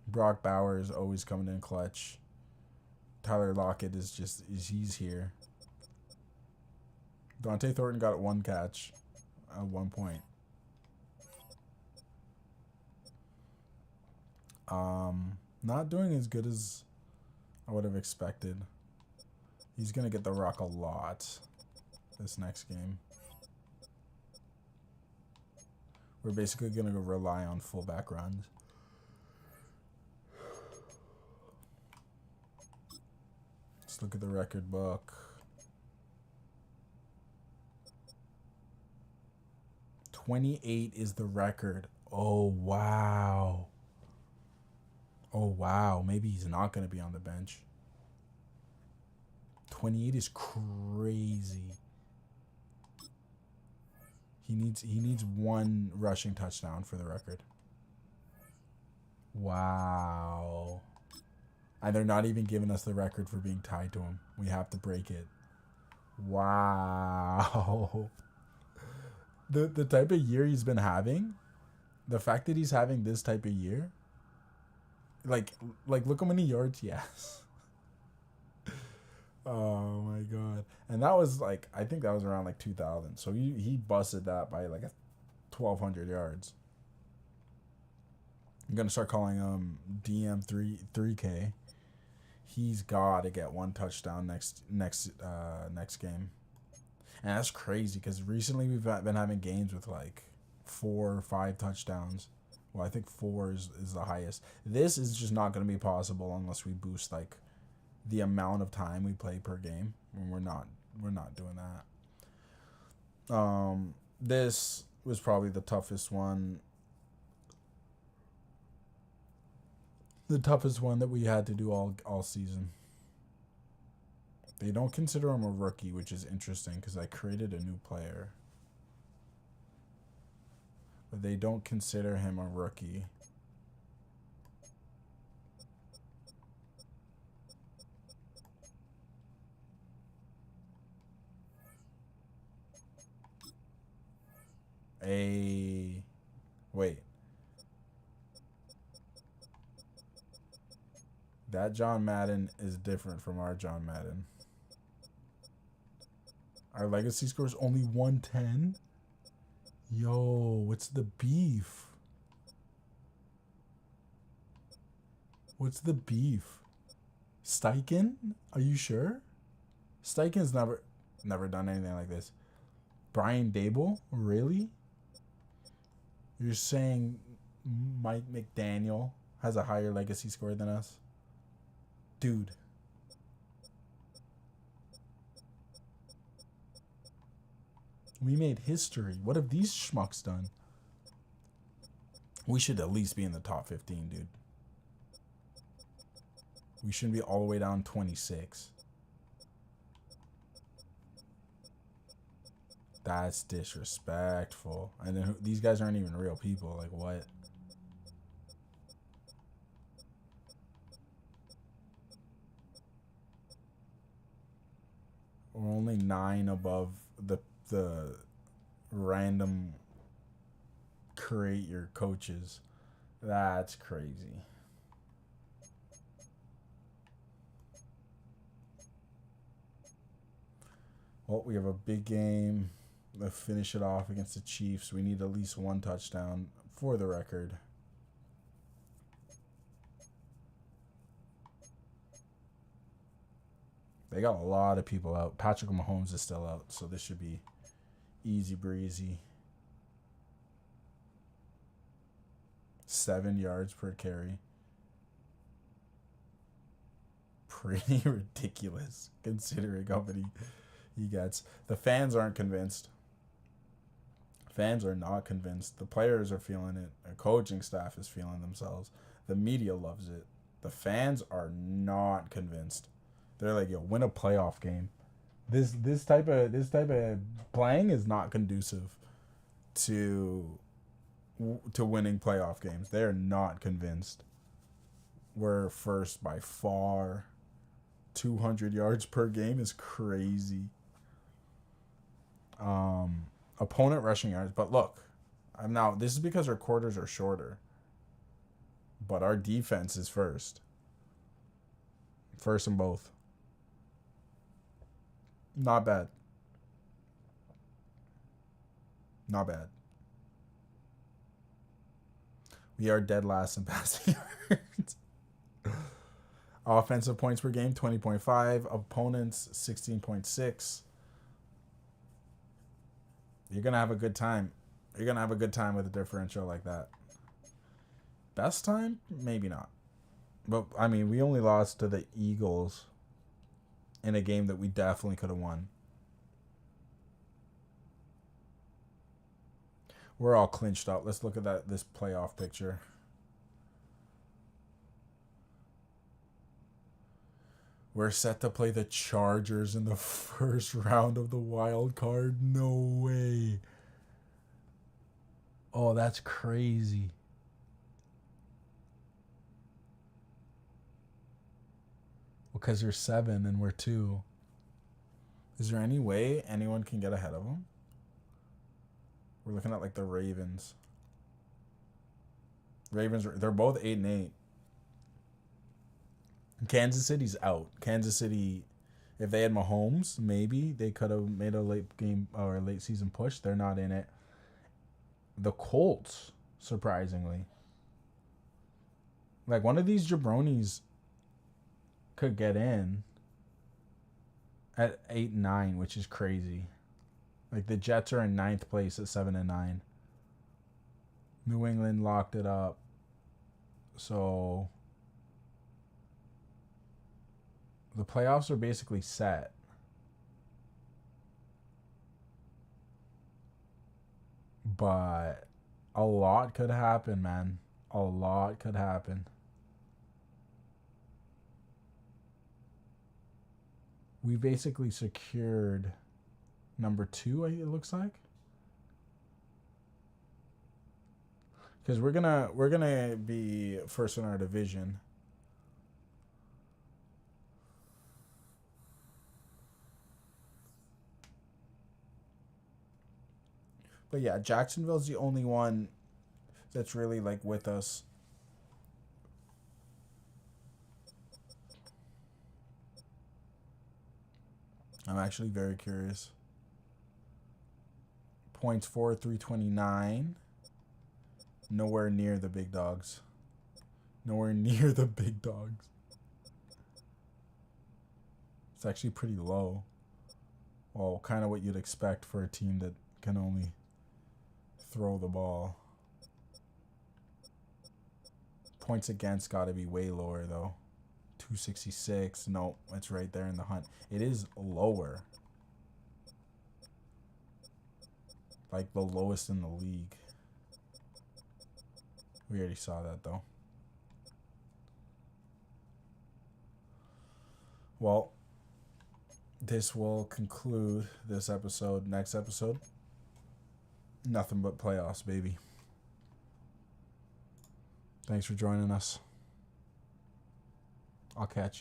Brock Bowers always coming in clutch. Tyler Lockett he's here. Dante Thornton got 1 catch at 1 point. Not doing as good as I would have expected. He's gonna get the rock a lot this next game. We're basically gonna rely on fullback runs. Let's look at the record book. 28 is the record. Oh wow. Oh wow. Maybe he's not gonna be on the bench. 28 is crazy. He needs 1 rushing touchdown for the record. Wow. And they're not even giving us the record for being tied to him. We have to break it. Wow. The type of year he's been having, the fact that he's having this type of year, like look how many yards he has. Oh my god. And that was like, I think that was around like 2,000. So he busted that by like 1,200 yards. I'm gonna start calling him DM3K. He's got to get 1 touchdown next game. And that's crazy because recently we've been having games with like 4 or 5 touchdowns. Well, I think 4 is the highest. This is just not going to be possible unless we boost like the amount of time we play per game. And we're not doing that. This was probably the toughest one. The toughest one that we had to do all season. They don't consider him a rookie, which is interesting because I created a new player. But they don't consider him a rookie. Wait. That John Madden is different from our John Madden. Our legacy score is only 110. Yo, what's the beef? What's the beef? Steichen? Are you sure? Steichen's never done anything like this. Brian Dable? Really? You're saying Mike McDaniel has a higher legacy score than us? Dude. We made history. What have these schmucks done? We should at least be in the top 15, dude. We shouldn't be all the way down 26. That's disrespectful. And then these guys aren't even real people. Like, what? We're only 9 above the random create your coaches. That's crazy. Well, we have a big game. Let's finish it off against the Chiefs. We need at least 1 touchdown for the record. They got a lot of people out. Patrick Mahomes is still out, so this should be easy breezy. 7 yards per carry. Pretty ridiculous considering how many he gets. The fans aren't convinced. Fans are not convinced. The players are feeling it. The coaching staff is feeling themselves. The media loves it. The fans are not convinced. They're like, yo, win a playoff game. This type of playing is not conducive to winning playoff games. They're not convinced. We're first by far. 200 yards per game is crazy. Opponent rushing yards, but look, now this is because our quarters are shorter. But our defense is first. First in both. Not bad. Not bad. We are dead last in passing yards. Offensive points per game, 20.5. Opponents, 16.6. You're going to have a good time. You're going to have a good time with a differential like that. Best time? Maybe not. But, I mean, we only lost to the Eagles in a game that we definitely could have won. We're all clinched up. Let's look at this playoff picture. We're set to play the Chargers in the first round of the wild card. No way. Oh, that's crazy. Because they're 7 and we're 2. Is there any way anyone can get ahead of them? We're looking at like the Ravens. Ravens, they're both 8-8. Kansas City's out. Kansas City, if they had Mahomes, maybe they could have made a late game or a late season push. They're not in it. The Colts, surprisingly. Like one of these jabronis could get in at 8-9, which is crazy. Like the Jets are in 9th place at 7-9. New England locked it up. So the playoffs are basically set. But a lot could happen, man. A lot could happen. We basically secured number 2, it looks like. Because we're gonna be first in our division. But yeah, Jacksonville's the only one that's really like with us. I'm actually very curious. Points for 329. Nowhere near the big dogs. Nowhere near the big dogs. It's actually pretty low. Well, kind of what you'd expect for a team that can only throw the ball. Points against got to be way lower, though. 266. No, it's right there in the hunt. It is lower. Like the lowest in the league. We already saw that, though. Well, this will conclude this episode. Next episode, nothing but playoffs, baby. Thanks for joining us. I'll catch you.